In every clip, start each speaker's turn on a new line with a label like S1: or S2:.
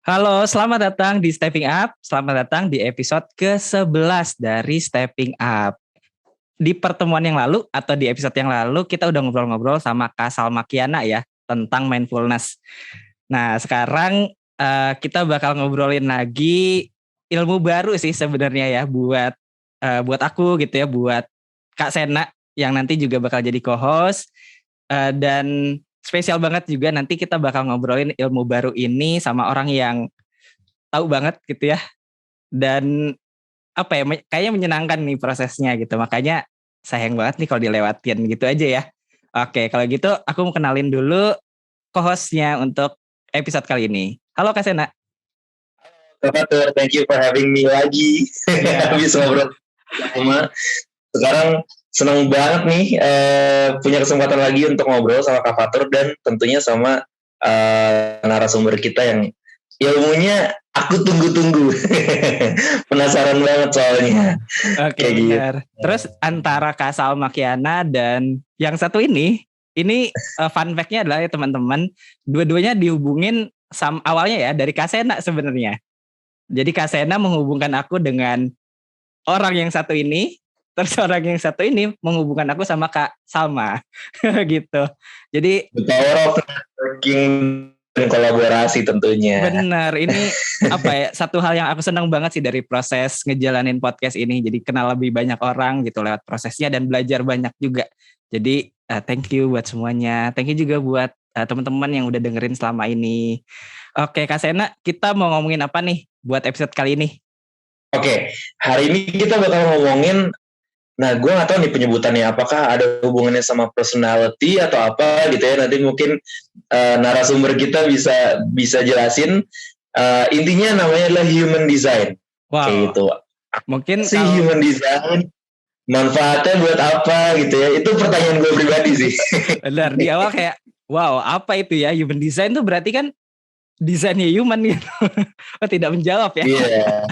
S1: Halo, selamat datang di Stepping Up. Selamat datang di episode ke-11 dari Stepping Up. Di pertemuan yang lalu atau di episode yang lalu kita udah ngobrol-ngobrol sama Kak Salma Kiana ya tentang mindfulness. Nah, sekarang kita bakal ngobrolin lagi ilmu baru sih sebenarnya ya buat aku gitu ya, buat Kak Sena yang nanti juga bakal jadi co-host. Dan spesial banget juga nanti kita bakal ngobrolin ilmu baru ini sama orang yang tahu banget gitu ya. Dan apa ya, kayaknya menyenangkan nih prosesnya gitu. Makanya sayang banget nih kalau dilewatin gitu aja ya. Oke, kalau gitu aku mau kenalin dulu co-hostnya untuk episode kali ini. Halo Kak Sena.
S2: Kak Fatur, thank you for having me lagi.
S1: Ya.
S2: Bisa ngobrol sama. Sekarang senang banget nih punya kesempatan lagi untuk ngobrol sama Kak Fatur dan tentunya sama narasumber kita yang ilmunya aku tunggu-tunggu. Penasaran banget soalnya.
S1: Oke,
S2: Kayak gitu.
S1: benar. Terus antara Kak Salma Kiana dan yang satu ini fun fact-nya adalah ya teman-teman, dua-duanya dihubungin awalnya ya dari Kak Sena sebenarnya. Jadi Kak Sena menghubungkan aku dengan orang yang satu ini, terus orang yang satu ini menghubungkan aku sama Kak Salma. Gitu. Jadi
S2: The power of networking dan kolaborasi tentunya.
S1: benar, ini apa ya, satu hal yang aku senang banget sih dari proses ngejalanin podcast ini. Jadi kenal lebih banyak orang gitu lewat prosesnya dan belajar banyak juga. Jadi thank you buat semuanya. Thank you juga buat teman-teman yang udah dengerin selama ini. Oke Kak Sena, kita mau ngomongin apa nih buat episode kali ini?
S2: Oke, hari ini kita bakal ngomongin. Nah, gue gak tahu nih penyebutannya apakah ada hubungannya sama personality atau apa gitu ya. Nanti mungkin narasumber kita bisa jelasin. Intinya namanya adalah human design.
S1: Wow.
S2: Kayak gitu.
S1: Mungkin
S2: Si human design manfaatnya buat apa gitu ya. Itu pertanyaan gue pribadi sih.
S1: Benar, di awal kayak wow, apa itu ya human design tuh berarti kan desainnya human gitu. Oh, tidak menjawab ya.
S2: Iya.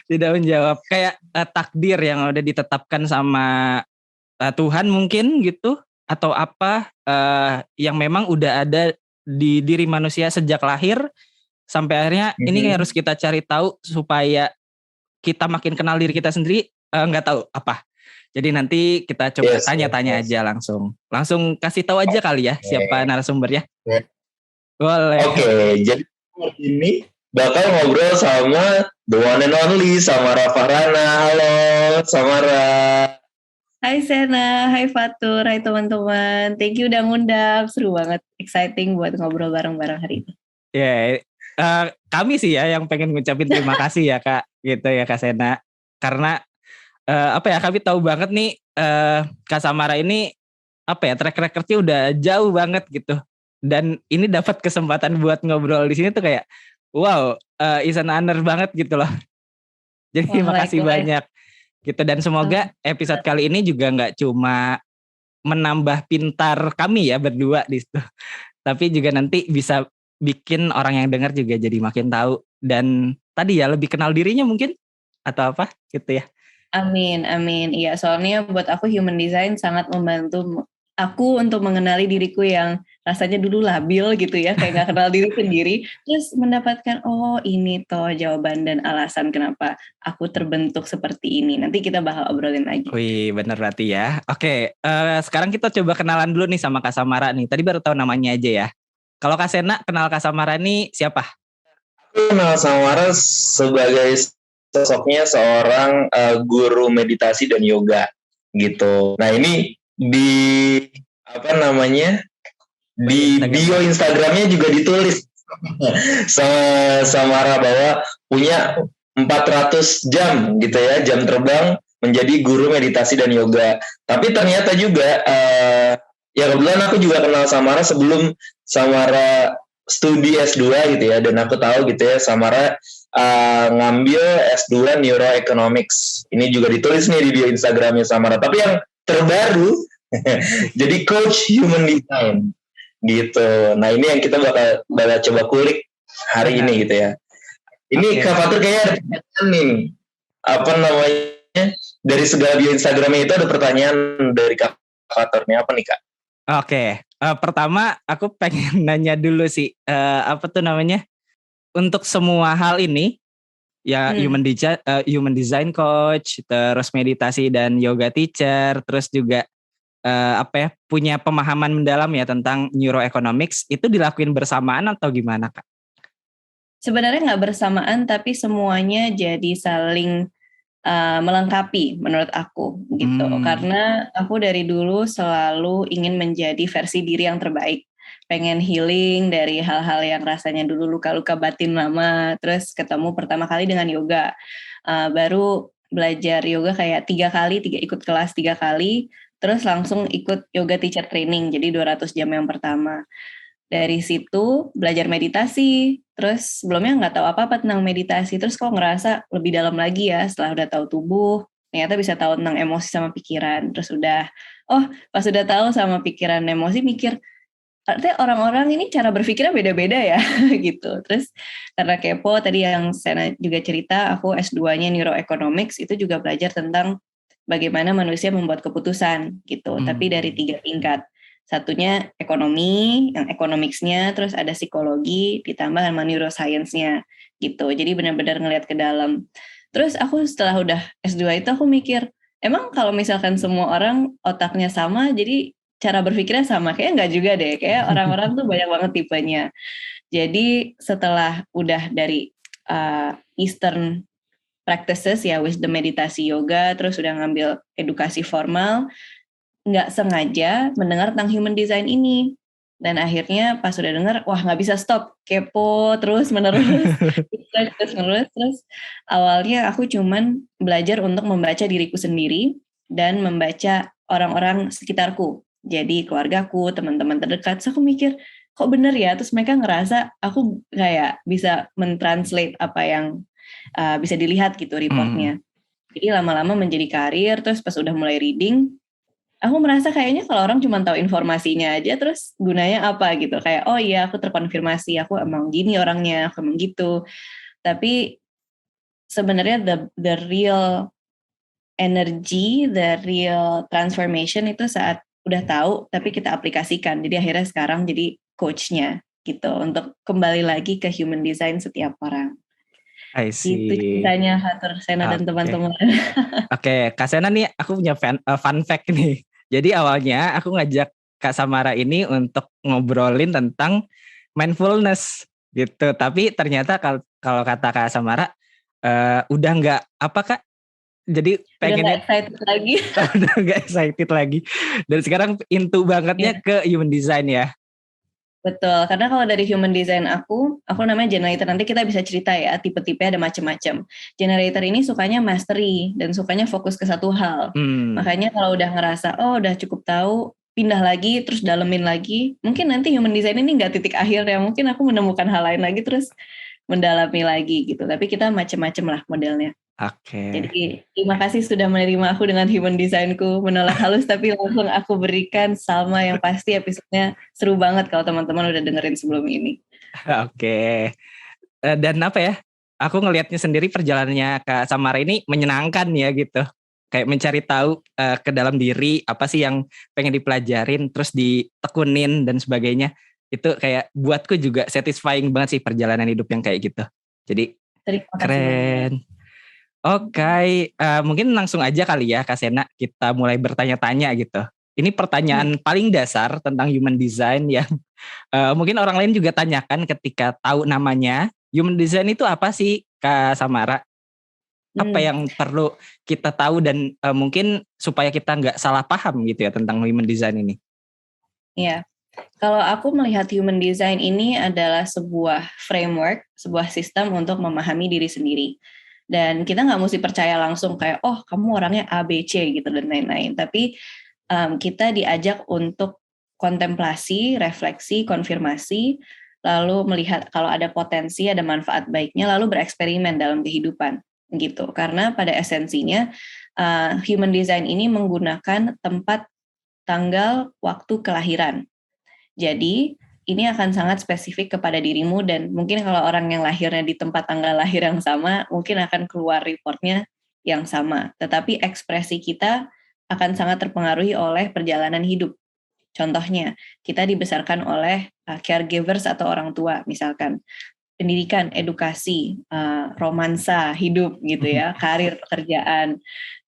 S1: Tidak menjawab kayak takdir yang udah ditetapkan sama Tuhan mungkin gitu atau apa yang memang udah ada di diri manusia sejak lahir sampai akhirnya ini harus kita cari tahu supaya kita makin kenal diri kita sendiri, nggak tahu apa. Jadi nanti kita coba tanya-tanya aja langsung kasih tahu aja kali ya siapa narasumbernya. Boleh.
S2: Oke, jadi ini bakal ngobrol sama the one and only Samara Farhana. Halo Samara.
S3: Hai Sena, hai Fatur, hai teman-teman. Thank you udah ngundang, seru banget, exciting buat ngobrol bareng-bareng hari ini.
S1: Ya, kami sih ya yang pengen ngucapin terima kasih ya Kak, gitu ya Kak Sena. Karena apa ya, kami tahu banget nih Kak Samara ini apa ya, track recordnya udah jauh banget gitu. Dan ini dapat kesempatan buat ngobrol di sini tuh kayak wow, is an honor banget gitu loh. Jadi makasih banyak gitu, dan semoga episode kali ini juga nggak cuma menambah pintar kami ya berdua di situ, tapi juga nanti bisa bikin orang yang dengar juga jadi makin tahu dan tadi ya lebih kenal dirinya mungkin atau apa gitu ya.
S3: Amin, amin. Iya, soalnya buat aku human design sangat membantu aku untuk mengenali diriku yang rasanya dulu labil gitu ya, kayak gak kenal diri sendiri, terus mendapatkan oh ini toh jawaban dan alasan kenapa aku terbentuk seperti ini. Nanti kita bakal obrolin lagi.
S1: Wih, bener berarti ya. Oke, sekarang kita coba kenalan dulu nih sama Kak Samara nih. Tadi baru tahu namanya aja ya. Kalau Kak Sena kenal Kak Samara nih siapa?
S2: Aku kenal Samara sebagai sosoknya seorang guru meditasi dan yoga gitu. Nah ini di apa namanya di bio Instagramnya juga ditulis sama Samara bahwa punya 400 jam gitu ya, jam terbang menjadi guru meditasi dan yoga. Tapi ternyata juga ya kebetulan aku juga kenal Samara sebelum Samara studi S2 gitu ya, dan aku tahu gitu ya Samara ngambil S2 Neuroeconomics. Ini juga ditulis nih di bio Instagramnya Samara. Tapi yang terbaru jadi coach human design gitu. Nah ini yang kita bakal coba kulik hari ini gitu ya. Ini Kak Fatur kayaknya ada pertanyaan nih. Apa namanya, dari segala bio Instagramnya itu ada pertanyaan dari Kak Fatur nih, apa nih Kak?
S1: Oke, pertama aku pengen nanya dulu sih, apa tuh namanya, untuk semua hal ini ya human design coach, terus meditasi dan yoga teacher, terus juga punya pemahaman mendalam ya tentang neuroeconomics, itu dilakuin bersamaan atau gimana Kak?
S3: Sebenarnya nggak bersamaan, tapi semuanya jadi saling melengkapi menurut aku gitu. Karena aku dari dulu selalu ingin menjadi versi diri yang terbaik. Pengen healing dari hal-hal yang rasanya dulu luka-luka batin lama, terus ketemu pertama kali dengan yoga. Baru belajar yoga kayak 3 kali, ikut kelas 3 kali, terus langsung ikut yoga teacher training, jadi 200 jam yang pertama. Dari situ belajar meditasi, terus sebelumnya nggak tahu apa-apa tentang meditasi, terus kok ngerasa lebih dalam lagi ya setelah udah tahu tubuh, ternyata bisa tahu tentang emosi sama pikiran. Terus pas udah tahu sama pikiran emosi, mikir artinya orang-orang ini cara berpikirnya beda-beda ya gitu. Terus karena kepo tadi yang Sena juga cerita, aku S2-nya Neuroeconomics, itu juga belajar tentang bagaimana manusia membuat keputusan gitu, tapi dari 3 tingkat. Satunya ekonomi, yang economics-nya, terus ada psikologi, ditambah sama neuroscience-nya gitu. Jadi benar-benar ngelihat ke dalam. Terus aku setelah udah S2 itu aku mikir, emang kalau misalkan semua orang otaknya sama, jadi cara berpikirnya sama? Kayaknya enggak juga deh, kayak orang-orang tuh banyak banget tipenya. Jadi setelah udah dari Eastern practices ya, wisdom, meditasi, yoga, terus udah ngambil edukasi formal, nggak sengaja mendengar tentang human design ini. Dan akhirnya pas udah dengar, wah nggak bisa stop, kepo terus menerus. Terus awalnya aku cuman belajar untuk membaca diriku sendiri dan membaca orang-orang sekitarku. Jadi keluargaku, teman-teman terdekat. So aku mikir, kok bener ya? Terus mereka ngerasa aku kayak bisa mentranslate apa yang bisa dilihat gitu reportnya. Jadi lama-lama menjadi karir, terus pas udah mulai reading, aku merasa kayaknya kalau orang cuma tahu informasinya aja, terus gunanya apa gitu. Kayak, oh iya aku terkonfirmasi, aku emang gini orangnya, aku emang gitu. Tapi sebenarnya the real energy, the real transformation itu saat udah tahu, tapi kita aplikasikan. Jadi akhirnya sekarang jadi coachnya gitu, untuk kembali lagi ke human design setiap orang.
S1: I see.
S3: Itu ceritanya Hatur Sena dan teman-teman.
S1: Oke, Kak Sena nih aku punya fun fact nih. Jadi awalnya aku ngajak Kak Samara ini untuk ngobrolin tentang mindfulness gitu. Tapi ternyata kalau kata Kak Samara udah nggak apa Kak. Jadi pengennya
S3: udah excited lagi.
S1: udah nggak excited lagi. Dan sekarang into bangetnya ke human design ya.
S3: Betul, karena kalau dari human design aku namanya generator. Nanti kita bisa cerita ya, tipe-tipe ada macam-macam. Generator ini sukanya mastery dan sukanya fokus ke satu hal. Makanya kalau udah ngerasa, udah cukup tahu, pindah lagi, terus dalemin lagi. Mungkin nanti human design ini nggak titik akhir ya, mungkin aku menemukan hal lain lagi, terus mendalami lagi gitu. Tapi kita macam-macam lah modelnya.
S1: Oke.
S3: Jadi terima kasih sudah menerima aku dengan human design-ku, menolak halus tapi langsung aku berikan Salma, yang pasti episodenya seru banget kalau teman-teman udah dengerin sebelum ini.
S1: Oke. Dan apa ya? Aku ngelihatnya sendiri perjalanannya Kak Samara ini menyenangkan ya gitu. Kayak mencari tahu ke dalam diri apa sih yang pengen dipelajarin, terus ditekunin dan sebagainya. Itu kayak buatku juga satisfying banget sih perjalanan hidup yang kayak gitu. Jadi keren. Oke, mungkin langsung aja kali ya Kak Sena, kita mulai bertanya-tanya gitu. Ini pertanyaan paling dasar tentang human design yang mungkin orang lain juga tanyakan ketika tahu namanya. Human design itu apa sih Kak Samara? Apa yang perlu kita tahu dan mungkin supaya kita nggak salah paham gitu ya tentang human design ini?
S3: Iya, kalau aku melihat human design ini adalah sebuah framework, sebuah sistem untuk memahami diri sendiri. Dan kita nggak mesti percaya langsung kayak, oh kamu orangnya A, B, C gitu dan lain-lain. Tapi kita diajak untuk kontemplasi, refleksi, konfirmasi, lalu melihat kalau ada potensi, ada manfaat baiknya, lalu bereksperimen dalam kehidupan gitu. Karena pada esensinya human design ini menggunakan tempat, tanggal, waktu kelahiran. Jadi ini akan sangat spesifik kepada dirimu, dan mungkin kalau orang yang lahirnya di tempat tanggal lahir yang sama, mungkin akan keluar reportnya yang sama. Tetapi ekspresi kita akan sangat terpengaruhi oleh perjalanan hidup. Contohnya, kita dibesarkan oleh caregivers atau orang tua misalkan. pendidikan, edukasi, romansa, hidup gitu ya, karir, pekerjaan,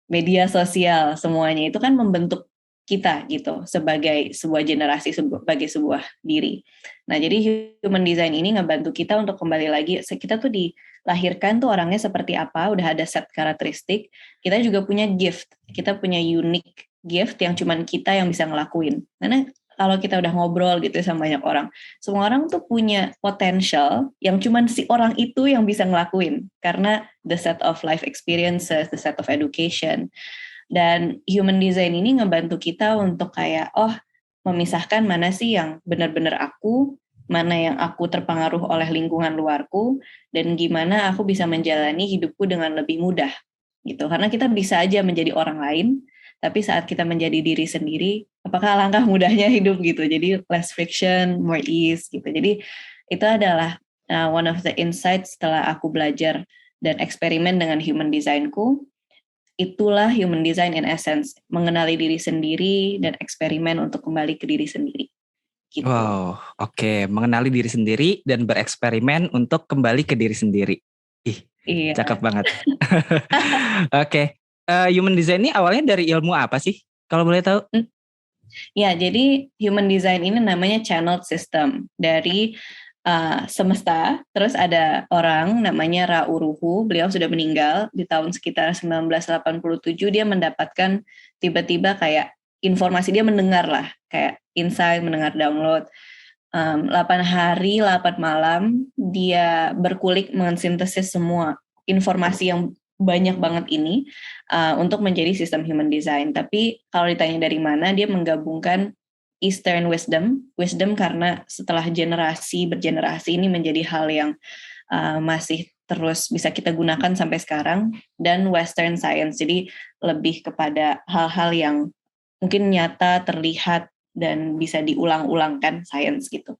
S3: media sosial, semuanya itu kan membentuk kita gitu sebagai sebuah generasi, sebagai sebuah diri. Nah, jadi human design ini ngebantu kita untuk kembali lagi, kita tuh dilahirkan tuh orangnya seperti apa, udah ada set karakteristik, kita juga punya gift, kita punya unique gift yang cuman kita yang bisa ngelakuin. Karena kalau kita udah ngobrol gitu sama banyak orang, semua orang tuh punya potential yang cuman si orang itu yang bisa ngelakuin, karena the set of life experiences, the set of education. Dan human design ini ngebantu kita untuk kayak, memisahkan mana sih yang benar-benar aku, mana yang aku terpengaruh oleh lingkungan luarku, dan gimana aku bisa menjalani hidupku dengan lebih mudah gitu. Karena kita bisa aja menjadi orang lain, tapi saat kita menjadi diri sendiri, apakah alangkah mudahnya hidup gitu. Jadi less friction, more ease gitu. Jadi itu adalah one of the insights setelah aku belajar dan eksperimen dengan human design-ku. Itulah human design in essence, mengenali diri sendiri dan eksperimen untuk kembali ke diri sendiri. Gitu.
S1: Wow, oke. Mengenali diri sendiri dan bereksperimen untuk kembali ke diri sendiri. Iya. Cakep banget. Oke. Human design ini awalnya dari ilmu apa sih? Kalau boleh tahu?
S3: Ya, jadi human design ini namanya channeled system dari semesta. Terus ada orang namanya Ra Uruhu, beliau sudah meninggal di tahun sekitar 1987. Dia mendapatkan tiba-tiba kayak informasi, dia mendengar lah, kayak insight, mendengar download. 8 hari, 8 malam, dia berkulik mensintesis semua informasi yang banyak banget ini untuk menjadi sistem human design. Tapi kalau ditanya dari mana, dia menggabungkan Eastern wisdom karena setelah generasi bergenerasi ini menjadi hal yang masih terus bisa kita gunakan sampai sekarang, dan Western science, jadi lebih kepada hal-hal yang mungkin nyata, terlihat, dan bisa diulang-ulangkan science gitu.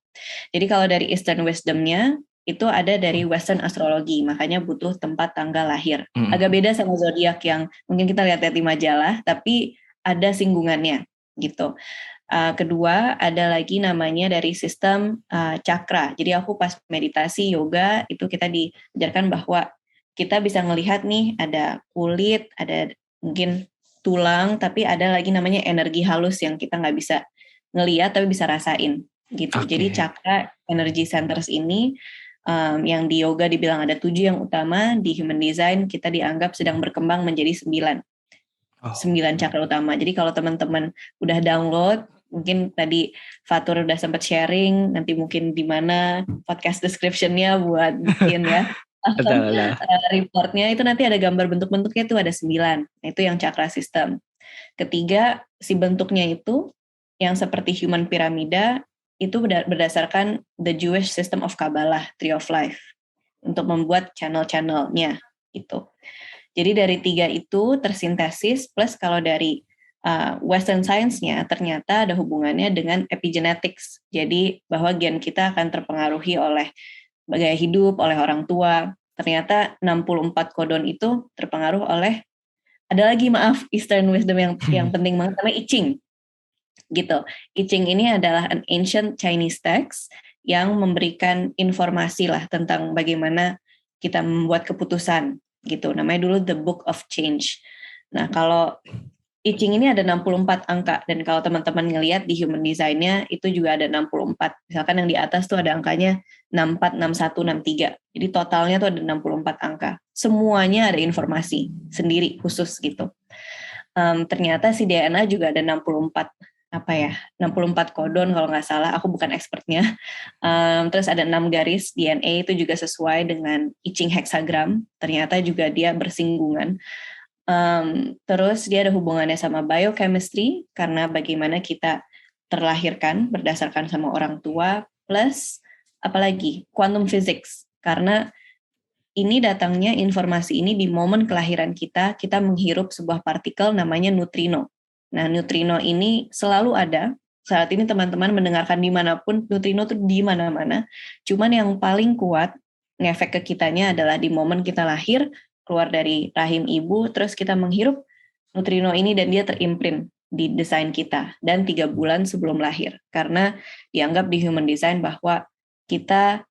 S3: Jadi kalau dari Eastern wisdomnya, itu ada dari Western astrologi, makanya butuh tempat tanggal lahir. Agak beda sama zodiak yang mungkin kita lihat di majalah, tapi ada singgungannya gitu. Kedua, ada lagi namanya dari sistem cakra. Jadi aku pas meditasi yoga itu kita diajarkan bahwa kita bisa ngelihat nih ada kulit, ada mungkin tulang, tapi ada lagi namanya energi halus yang kita nggak bisa ngelihat tapi bisa rasain gitu. Okay. Jadi cakra energy centers ini yang di yoga dibilang ada 7 yang utama, di human design kita dianggap sedang berkembang menjadi 9. 9 cakra utama. Jadi kalau teman-teman udah download, mungkin tadi Fatur udah sempat sharing, nanti mungkin di mana podcast description-nya buat bikin ya. Reportnya itu nanti ada gambar bentuk-bentuknya itu ada 9. Nah, itu yang cakra sistem. Ketiga, si bentuknya itu yang seperti human piramida itu berdasarkan the Jewish system of Kabbalah, Tree of Life, untuk membuat channel-channelnya gitu. Jadi dari 3 itu tersintesis, plus kalau dari Western science-nya ternyata ada hubungannya dengan epigenetics. Jadi bahwa gen kita akan terpengaruhi oleh gaya hidup, oleh orang tua. Ternyata 64 kodon itu terpengaruh oleh, ada lagi Eastern wisdom yang penting banget, namanya I Ching. Gitu. I Ching ini adalah an ancient Chinese text yang memberikan informasi lah tentang bagaimana kita membuat keputusan gitu. Namanya dulu The Book of Change. Nah, kalau I Ching ini ada 64 angka, dan kalau teman-teman ngelihat di human design-nya itu juga ada 64. Misalkan yang di atas tuh ada angkanya 64, 61, 63. Jadi totalnya tuh ada 64 angka. Semuanya ada informasi sendiri khusus gitu. Ternyata si DNA juga ada 64 kodon kalau nggak salah, aku bukan expertnya. Terus ada 6 garis DNA itu juga sesuai dengan I Ching hexagram, ternyata juga dia bersinggungan. Terus dia ada hubungannya sama biochemistry, karena bagaimana kita terlahirkan berdasarkan sama orang tua, plus apalagi quantum physics, karena ini datangnya informasi ini di momen kelahiran kita menghirup sebuah partikel namanya neutrino. Nah, neutrino ini selalu ada. Saat ini teman-teman mendengarkan dimanapun, neutrino tuh di mana-mana. Cuman yang paling kuat ngefek ke kitanya adalah di momen kita lahir, keluar dari rahim ibu, terus kita menghirup neutrino ini dan dia terimprint di desain kita, dan 3 bulan sebelum lahir. Karena dianggap di human design bahwa kita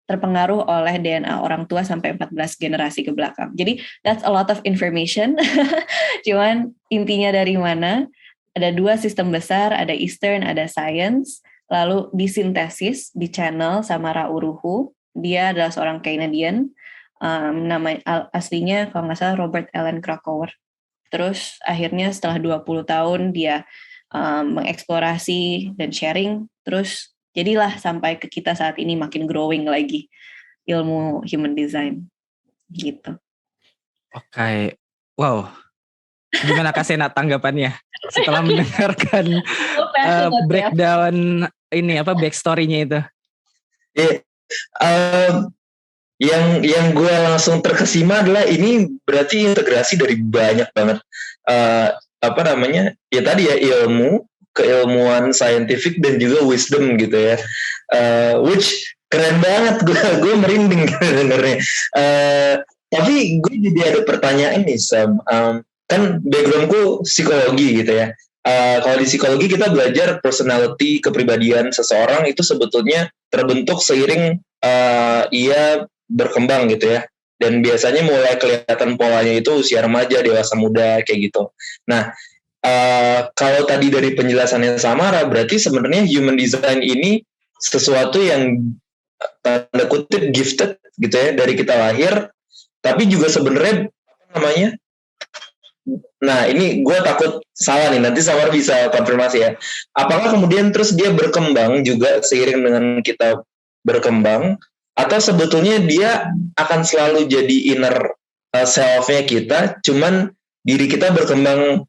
S3: terpengaruh oleh DNA orang tua sampai 14 generasi ke belakang. Jadi that's a lot of information. Cuman intinya dari mana? Ada 2 sistem besar, ada Eastern, ada Science. Lalu disintesis, di channel sama Rauruhu. Dia adalah seorang Canadian. Nama aslinya kalau nggak salah Robert Allen Krakauer. Terus akhirnya setelah 20 tahun dia mengeksplorasi dan sharing. Terus jadilah sampai ke kita saat ini makin growing lagi ilmu human design gitu.
S1: Oke, wow. Gimana Kak Sena tanggapannya setelah mendengarkan breakdown ini backstory-nya itu?
S2: Yang gue langsung terkesima adalah ini berarti integrasi dari banyak banget ya tadi ya ilmu, keilmuan saintifik dan juga wisdom gitu ya, which keren banget, gue merinding dengernya. Tapi gue jadi ada pertanyaan nih Sam, kan backgroundku psikologi gitu ya. Kalau di psikologi kita belajar personality, kepribadian seseorang itu sebetulnya terbentuk seiring ia berkembang gitu ya. Dan biasanya mulai kelihatan polanya itu usia remaja, dewasa muda kayak gitu. Nah, kalau tadi dari penjelasannya Samara, berarti sebenarnya human design ini sesuatu yang tanda kutip gifted gitu ya dari kita lahir, tapi juga sebenarnya nah ini gue takut salah nih, nanti Samara bisa konfirmasi ya. Apakah kemudian terus dia berkembang juga seiring dengan kita berkembang, atau sebetulnya dia akan selalu jadi inner self-nya kita, cuman diri kita berkembang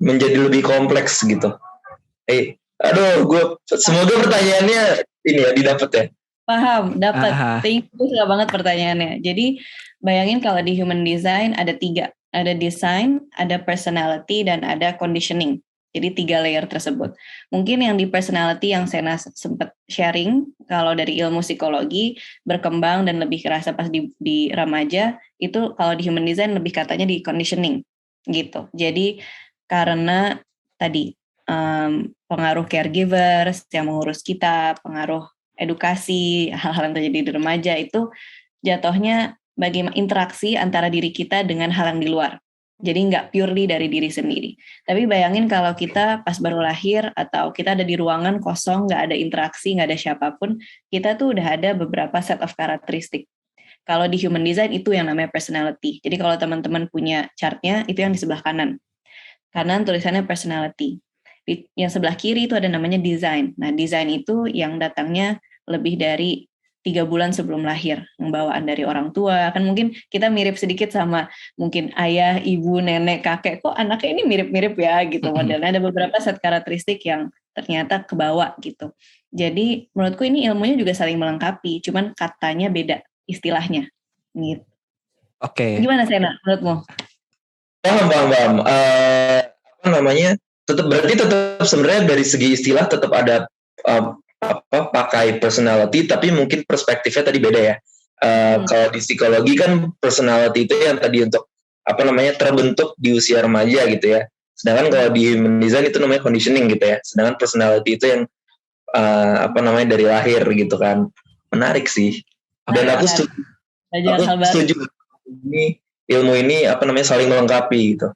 S2: menjadi lebih kompleks gitu. Semoga pertanyaannya ini ya didapat ya.
S3: Paham, dapat. Thank you, suka banget pertanyaannya. Jadi bayangin kalau di human design ada 3. Ada design, ada personality, dan ada conditioning. Jadi 3 layer tersebut. Mungkin yang di personality yang Sena sempat sharing, kalau dari ilmu psikologi, berkembang dan lebih kerasa pas di remaja, itu kalau di human design lebih katanya di conditioning. Gitu. Jadi karena tadi pengaruh caregivers yang mengurus kita, pengaruh edukasi, hal-hal yang terjadi di remaja itu jatuhnya bagaimana interaksi antara diri kita dengan hal yang di luar. Jadi nggak purely dari diri sendiri. Tapi bayangin kalau kita pas baru lahir atau kita ada di ruangan kosong, nggak ada interaksi, nggak ada siapapun, kita tuh udah ada beberapa set of karakteristik. Kalau di human design itu yang namanya personality. Jadi kalau teman-teman punya chartnya, itu yang di sebelah kanan. Kanan tulisannya personality. Yang sebelah kiri itu ada namanya design. Nah, design itu yang datangnya lebih dari 3 bulan sebelum lahir, yang bawaan dari orang tua. Kan mungkin kita mirip sedikit sama mungkin ayah, ibu, nenek, kakek. Kok anaknya ini mirip-mirip ya gitu modelnya. Ada beberapa set karakteristik yang ternyata kebawa gitu. Jadi menurutku ini ilmunya juga saling melengkapi, cuman katanya beda istilahnya. Gitu.
S2: Oke.
S3: Gimana Sena menurutmu?
S2: Paham. Berarti tetap sebenarnya dari segi istilah tetap ada pakai personality, tapi mungkin perspektifnya tadi beda ya. Kalau di psikologi kan personality itu yang tadi untuk terbentuk di usia remaja gitu ya. Sedangkan kalau di human design itu namanya conditioning gitu ya. Sedangkan personality itu yang dari lahir gitu kan. Menarik sih. Dan aku setuju ini ilmu ini saling melengkapi gitu.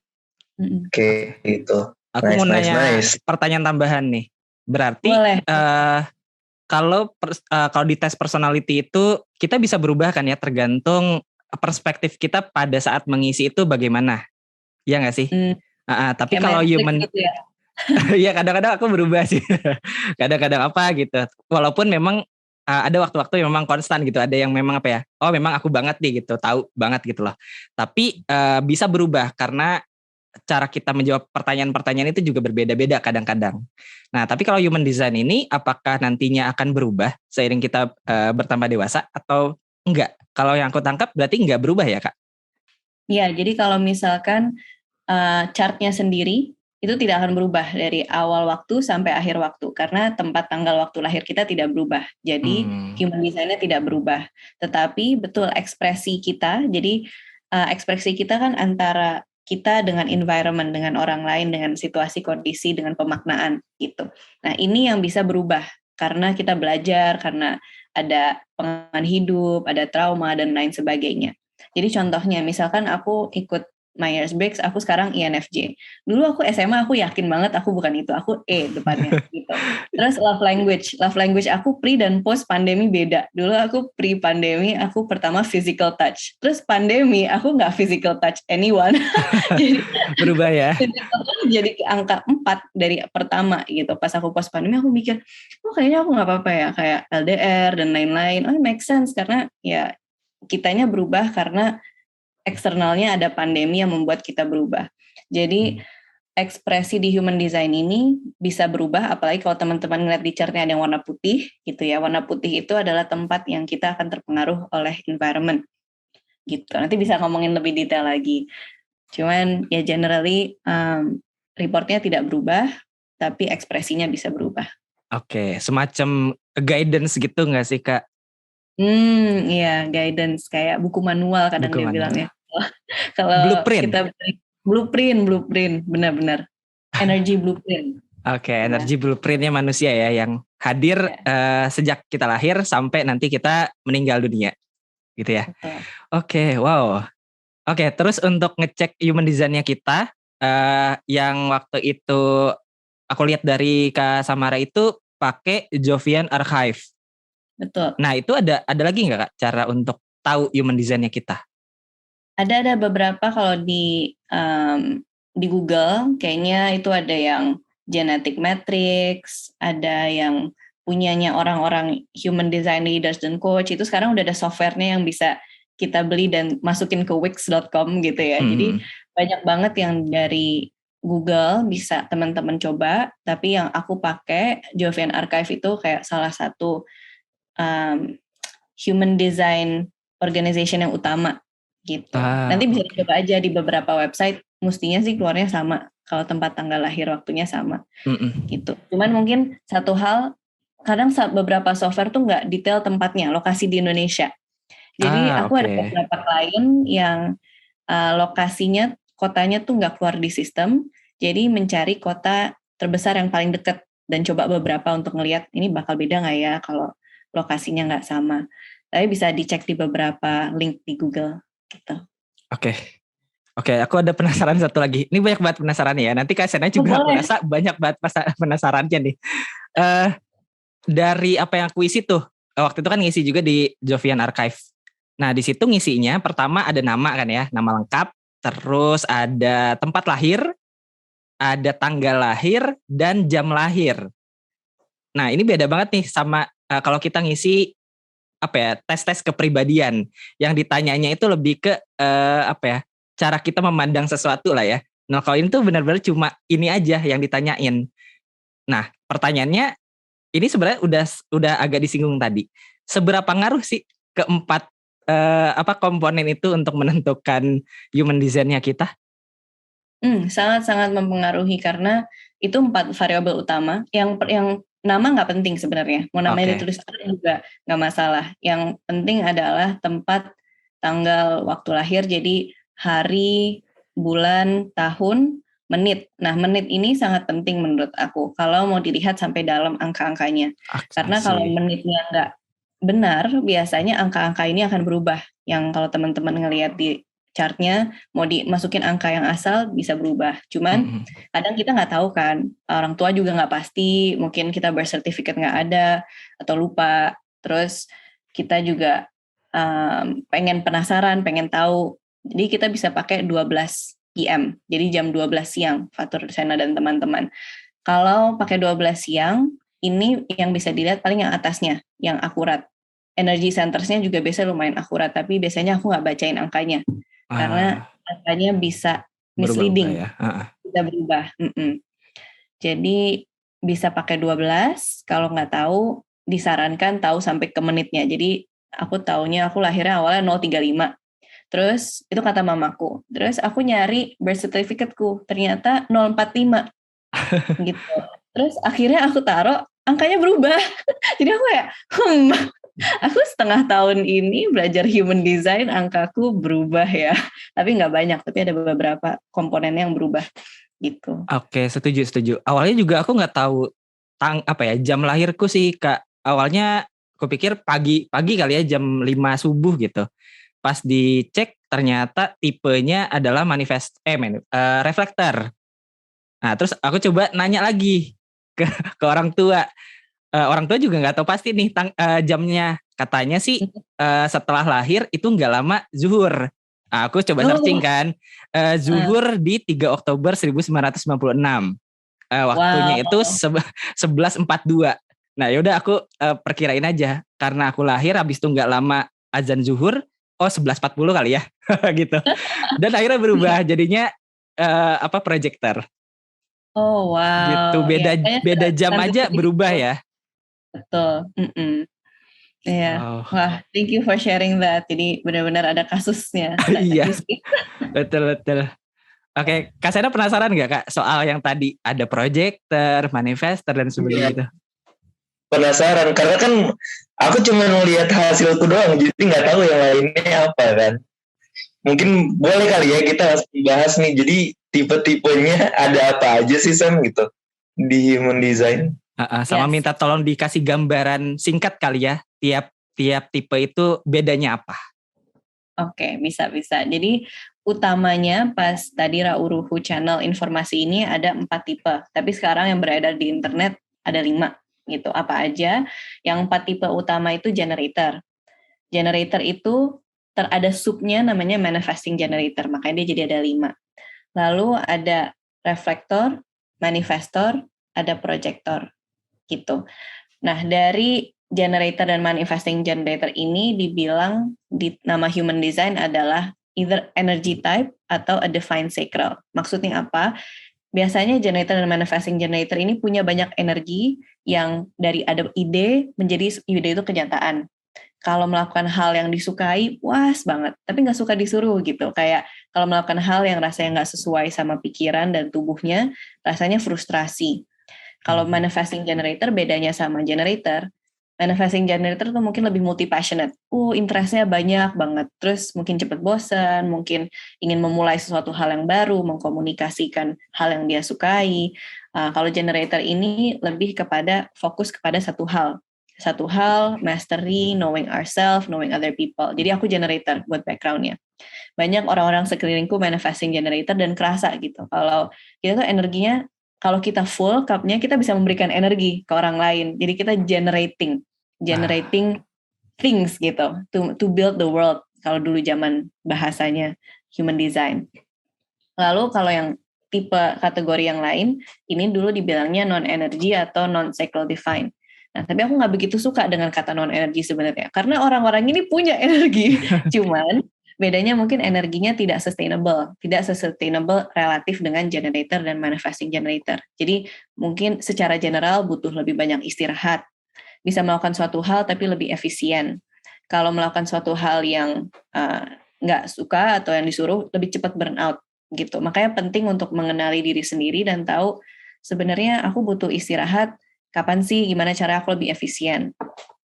S2: Oke, gitu.
S1: Aku mau nanya pertanyaan tambahan nih. Berarti kalau di tes personality itu kita bisa berubah kan ya, tergantung perspektif kita pada saat mengisi itu bagaimana, ya nggak sih? Tapi kalau human, gitu ya? Ya kadang-kadang aku berubah sih, kadang-kadang gitu. Walaupun memang ada waktu-waktu yang memang konstan gitu, ada yang memang memang aku banget nih gitu, tahu banget gitu loh. Tapi bisa berubah karena cara kita menjawab pertanyaan-pertanyaan itu juga berbeda-beda kadang-kadang. Nah, tapi kalau human design ini apakah nantinya akan berubah seiring kita bertambah dewasa atau enggak? Kalau yang aku tangkap berarti enggak berubah ya, Kak?
S3: Iya, jadi kalau misalkan chartnya sendiri itu tidak akan berubah dari awal waktu sampai akhir waktu karena tempat tanggal waktu lahir kita tidak berubah. Jadi human design-nya tidak berubah. Tetapi betul ekspresi kita, jadi ekspresi kita kan antara kita dengan environment, dengan orang lain, dengan situasi, kondisi, dengan pemaknaan gitu. Nah, ini yang bisa berubah karena kita belajar, karena ada pengalaman hidup, ada trauma dan lain sebagainya. Jadi contohnya misalkan aku ikut Myers-Briggs, aku sekarang INFJ. Dulu aku SMA aku yakin banget aku bukan itu, aku E depannya gitu. Terus love language aku pre dan post pandemi beda. Dulu aku pre pandemi aku pertama physical touch. Terus pandemi aku nggak physical touch anyone. Jadi
S1: Berubah ya.
S3: jadi ke angka 4 dari pertama gitu. Pas aku post pandemi aku mikir, kayaknya aku nggak apa-apa ya, kayak LDR dan lain-lain. Make sense karena ya kitanya berubah karena eksternalnya ada pandemi yang membuat kita berubah. Jadi ekspresi di human design ini bisa berubah, apalagi kalau teman-teman ngeliat di chartnya ada yang warna putih gitu ya. Warna putih itu adalah tempat yang kita akan terpengaruh oleh environment gitu. Nanti bisa ngomongin lebih detail lagi. Cuman ya generally reportnya tidak berubah, tapi ekspresinya bisa berubah.
S1: Oke, semacam guidance gitu nggak sih Kak?
S3: Iya, guidance kayak buku manual kadang
S1: Buku
S3: dia
S1: manual.
S3: bilang ya. Kalau
S1: Blueprint.
S3: kita blueprint, benar-benar. Energy blueprint.
S1: Oke, energi blueprintnya manusia ya yang hadir sejak kita lahir sampai nanti kita meninggal dunia, gitu ya. Oke, wow. Oke, terus untuk ngecek human design-nya kita, yang waktu itu aku lihat dari Kak Samara itu pakai Jovian Archive.
S3: Betul.
S1: Nah itu ada lagi nggak Kak cara untuk tahu human design-nya kita?
S3: Ada beberapa kalau di Google kayaknya itu ada yang genetic matrix, ada yang punyanya orang-orang human design leaders dan coach. Itu sekarang udah ada softwarenya yang bisa kita beli dan masukin ke wix.com gitu ya. Jadi banyak banget yang dari Google bisa teman-teman coba, tapi yang aku pakai Jovian Archive itu kayak salah satu human design organization yang utama gitu. Nanti bisa dicoba aja di beberapa website, mestinya sih keluarnya sama kalau tempat tanggal lahir waktunya sama gitu. Cuman mungkin satu hal, kadang beberapa software tuh nggak detail tempatnya, lokasi di Indonesia. Jadi aku ada beberapa klien yang lokasinya, kotanya tuh nggak keluar di sistem, jadi mencari kota terbesar yang paling dekat dan coba beberapa untuk ngelihat ini bakal beda nggak ya kalau lokasinya nggak sama. Tapi bisa dicek di beberapa link di Google gitu.
S1: Oke, aku ada penasaran satu lagi. Ini banyak banget penasaran ya. Nanti Kak Sena juga aku rasa banyak banget penasarannya nih. Dari apa yang aku isi tuh, waktu itu kan ngisi juga di Jovian Archive. Nah di situ ngisinya pertama ada nama kan ya, nama lengkap, terus ada tempat lahir, ada tanggal lahir dan jam lahir. Nah ini beda banget nih sama kalau kita ngisi apa ya, tes kepribadian. Yang ditanyanya itu lebih ke apa ya, cara kita memandang sesuatu lah ya. Nah kalau ini tuh benar-benar cuma ini aja yang ditanyain. Nah pertanyaannya ini sebenarnya udah agak disinggung tadi. Seberapa ngaruh sih keempat komponen itu untuk menentukan human design-nya kita?
S3: Sangat-sangat mempengaruhi karena itu 4 variabel utama. Yang nama nggak penting sebenarnya. Mau namanya ditulis juga nggak masalah. Yang penting adalah tempat, tanggal, waktu lahir. Jadi hari, bulan, tahun, menit. Nah, menit ini sangat penting menurut aku. Kalau mau dilihat sampai dalam angka-angkanya. Karena kalau menitnya nggak benar, biasanya angka-angka ini akan berubah. Yang kalau teman-teman ngelihat di chartnya, mau dimasukin angka yang asal bisa berubah. Cuman kadang kita nggak tahu kan, orang tua juga nggak pasti, mungkin kita birth certificate nggak ada, atau lupa. Terus kita juga penasaran, pengen tahu. Jadi kita bisa pakai 12 PM, jadi jam 12 siang, Fatur Sena dan teman-teman. Kalau pakai 12 siang, ini yang bisa dilihat paling yang atasnya, yang akurat. Energy centersnya juga biasanya lumayan akurat, tapi biasanya aku nggak bacain angkanya. Karena angkanya bisa misleading, bisa berubah. Jadi bisa pakai 12, kalau nggak tahu, disarankan tahu sampai ke menitnya. Jadi aku lahirnya awalnya 035. Terus itu kata mamaku. Terus aku nyari birth certificate-ku, ternyata 045. Gitu. Terus akhirnya aku taruh, angkanya berubah. Jadi aku kayak, aku setengah tahun ini belajar human design, angkaku berubah ya. Tapi nggak banyak, tapi ada beberapa komponen yang berubah gitu.
S1: Oke, setuju. Awalnya juga aku nggak tahu jam lahirku sih Kak. Awalnya aku pikir pagi kali ya, jam 5 subuh gitu. Pas dicek ternyata tipenya adalah reflektor. Nah, terus aku coba nanya lagi ke orang tua. Orang tua juga nggak tahu pasti nih jamnya. Katanya sih setelah lahir itu nggak lama zuhur. Nah, aku coba searching kan. Zuhur di 3 Oktober 1996. Waktunya itu 11.42. Nah, yaudah aku perkirain aja. Karena aku lahir habis itu nggak lama azan zuhur. 11.40 kali ya. Gitu. Dan akhirnya berubah jadinya proyektor.
S3: Oh wow.
S1: Gitu, beda jam aja berubah ya.
S3: Betul. Iya.
S1: Wow.
S3: Wah, thank you for sharing that. Jadi benar-benar ada kasusnya.
S1: Iya. Betul. Oke, Kak Sena penasaran nggak Kak soal yang tadi ada projector, manifestor dan sebagainya gitu?
S2: Penasaran karena kan aku cuma ngelihat hasilku doang, jadi nggak tahu yang lainnya apa kan. Mungkin boleh kali ya kita bahas nih. Jadi tipe-tipenya ada apa aja sih Sam gitu di human design?
S1: Sama minta tolong dikasih gambaran singkat kali ya, tiap tipe itu bedanya apa?
S3: Oke, bisa. Jadi utamanya pas tadi Rauruhu channel informasi ini ada 4 tipe, tapi sekarang yang beredar di internet ada 5 gitu. Apa aja? Yang 4 tipe utama itu generator. Generator itu ada subnya namanya manifesting generator, makanya dia jadi ada 5. Lalu ada reflektor, manifestor, ada projector gitu. Nah, dari generator dan manifesting generator ini dibilang di nama human design adalah either energy type atau a divine sacral. Maksudnya apa? Biasanya generator dan manifesting generator ini punya banyak energi yang dari ada ide menjadi ide itu kenyataan. Kalau melakukan hal yang disukai, puas banget. Tapi nggak suka disuruh gitu. Kayak kalau melakukan hal yang rasanya nggak sesuai sama pikiran dan tubuhnya, rasanya frustrasi. Kalau manifesting generator bedanya sama generator, manifesting generator tuh mungkin lebih multi-passionate. Interestnya banyak banget. Terus mungkin cepat bosan, mungkin ingin memulai sesuatu hal yang baru, mengkomunikasikan hal yang dia sukai. Kalau generator ini lebih kepada fokus kepada satu hal, mastery, knowing ourselves, knowing other people. Jadi aku generator buat backgroundnya. Banyak orang-orang sekelilingku manifesting generator dan kerasa gitu. Kalau kita tuh energinya, kalau kita full cupnya, kita bisa memberikan energi ke orang lain. Jadi kita generating things gitu, to build the world. Kalau dulu zaman bahasanya human design. Lalu kalau yang tipe kategori yang lain, ini dulu dibilangnya non-energy atau non-sacral divine. Nah, tapi aku nggak begitu suka dengan kata non-energy sebenarnya, karena orang-orang ini punya energi, cuman bedanya mungkin energinya tidak sustainable relatif dengan generator dan manifesting generator. Jadi mungkin secara general butuh lebih banyak istirahat, bisa melakukan suatu hal tapi lebih efisien. Kalau melakukan suatu hal yang nggak suka atau yang disuruh, lebih cepat burnout gitu. Makanya penting untuk mengenali diri sendiri dan tahu sebenarnya aku butuh istirahat kapan sih, gimana cara aku lebih efisien.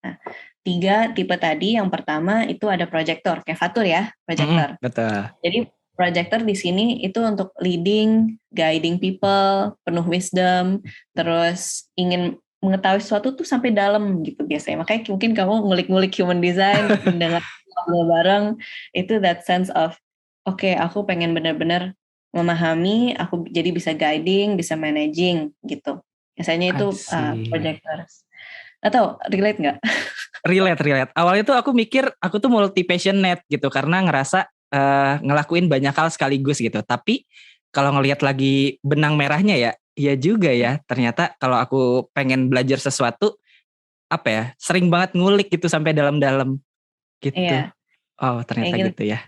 S3: Nah, 3 tipe tadi, yang pertama itu ada projector, kayak Fatur ya, projector.
S1: Betul.
S3: Jadi projector di sini itu untuk leading, guiding people, penuh wisdom, terus ingin mengetahui sesuatu tuh sampai dalam gitu biasanya. Makanya mungkin kamu ngulik-ngulik human design dengan bareng, itu that sense of, oke, aku pengen benar-benar memahami, aku jadi bisa guiding, bisa managing gitu. Biasanya itu projectors. Atau relate nggak?
S1: Relate. Awalnya tuh aku mikir aku tuh multi passionate gitu karena ngerasa ngelakuin banyak hal sekaligus gitu. Tapi kalau ngelihat lagi benang merahnya ya juga ya. Ternyata kalau aku pengen belajar sesuatu, sering banget ngulik gitu sampai dalam-dalam gitu.
S3: Iya.
S1: Oh ternyata gitu ya.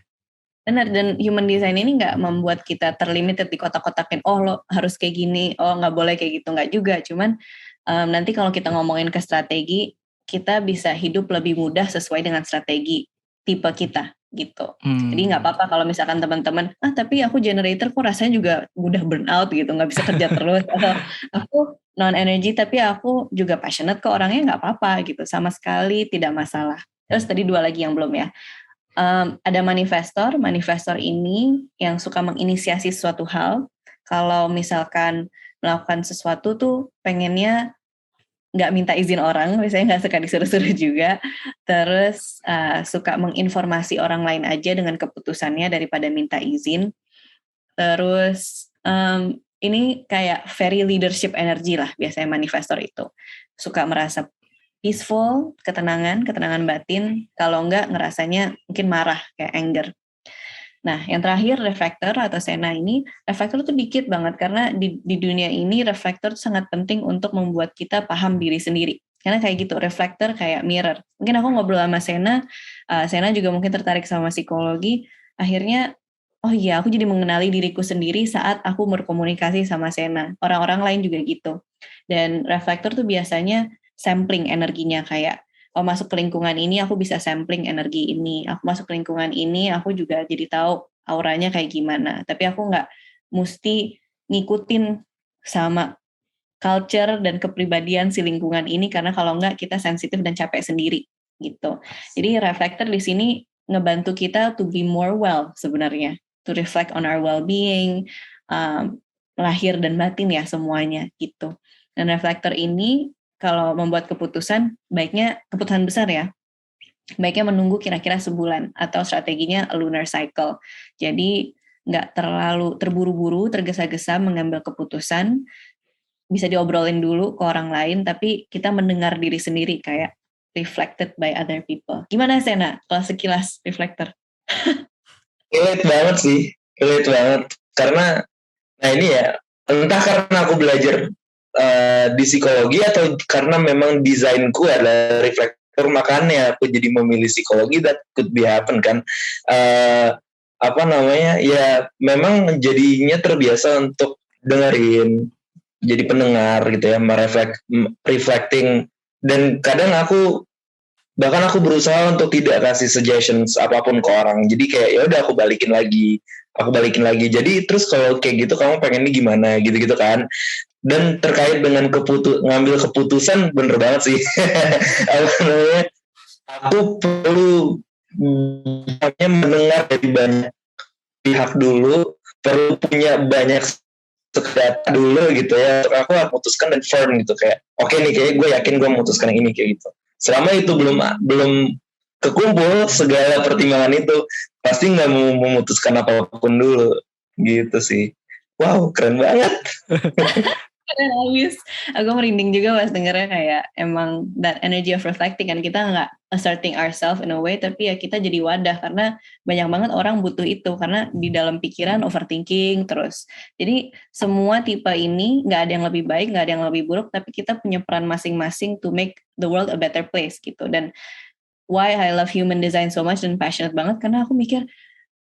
S3: Benar, dan human design ini nggak membuat kita terlimited di kotak-kotakin, lo harus kayak gini, nggak boleh kayak gitu, nggak juga. Cuman nanti kalau kita ngomongin ke strategi, kita bisa hidup lebih mudah sesuai dengan strategi tipe kita gitu. Jadi nggak apa-apa kalau misalkan teman-teman, tapi aku generator kok rasanya juga mudah burnout gitu, nggak bisa kerja terus. Atau aku non-energy tapi aku juga passionate ke orangnya, nggak apa-apa gitu, sama sekali tidak masalah. Terus tadi 2 lagi yang belum ya. Ada manifestor ini yang suka menginisiasi suatu hal. Kalau misalkan melakukan sesuatu tuh pengennya nggak minta izin orang, biasanya nggak suka disuruh-suruh juga. Terus suka menginformasi orang lain aja dengan keputusannya daripada minta izin. Terus ini kayak very leadership energy lah biasanya manifestor itu. Suka merasa peaceful, ketenangan batin. Kalau enggak ngerasanya mungkin marah kayak anger. Nah, yang terakhir reflektor atau Sena ini, reflektor tuh dikit banget karena di dunia ini reflektor tuh sangat penting untuk membuat kita paham diri sendiri. Karena kayak gitu, reflektor kayak mirror. Mungkin aku ngobrol sama Sena, Sena juga mungkin tertarik sama psikologi, akhirnya oh iya, aku jadi mengenali diriku sendiri saat aku berkomunikasi sama Sena. Orang-orang lain juga gitu. Dan reflektor tuh biasanya sampling energinya kayak, oh masuk ke lingkungan ini aku bisa sampling energi ini. Aku masuk ke lingkungan ini aku juga jadi tahu auranya kayak gimana. Tapi aku nggak mesti ngikutin sama culture dan kepribadian si lingkungan ini karena kalau nggak kita sensitif dan capek sendiri gitu. Jadi reflektor di sini ngebantu kita to be more well sebenarnya. To reflect on our well-being, lahir dan batin ya semuanya gitu. Dan reflektor ini kalau membuat keputusan, baiknya keputusan besar ya, baiknya menunggu kira-kira sebulan atau strateginya a lunar cycle. Jadi nggak terlalu terburu-buru, tergesa-gesa mengambil keputusan, bisa diobrolin dulu ke orang lain, tapi kita mendengar diri sendiri kayak reflected by other people. Gimana Sena kalau sekilas reflektor?
S2: Relate banget sih, relate banget. Karena, nah ini ya, entah karena aku belajar di psikologi atau karena memang desainku adalah reflektor, makanya aku jadi memilih psikologi, that could be happen kan. Apa namanya, ya memang jadinya terbiasa untuk dengerin, jadi pendengar gitu ya, reflecting. Dan kadang bahkan aku berusaha untuk tidak kasih suggestions apapun ke orang, jadi kayak ya udah aku balikin lagi, jadi terus kalau kayak gitu kamu pengennya gimana gitu kan. Dan terkait dengan ngambil keputusan, bener banget sih. Aku perlu mendengar dari banyak pihak dulu, perlu punya banyak data dulu gitu ya, untuk aku memutuskan dan firm gitu, kayak oke nih, kayak gue yakin gue memutuskan yang ini kayak gitu. Selama itu belum kekumpul segala pertimbangan itu, pasti nggak mau memutuskan apapun dulu gitu sih. Wow, keren banget.
S3: Keren abis. Aku merinding juga pas dengernya, kayak emang that energy of reflecting kan, kita nggak asserting ourselves in a way, tapi ya kita jadi wadah karena banyak banget orang butuh itu karena di dalam pikiran overthinking terus. Jadi semua tipe ini nggak ada yang lebih baik, nggak ada yang lebih buruk, tapi kita punya peran masing-masing to make the world a better place gitu. Dan why I love human design so much dan passionate banget karena aku mikir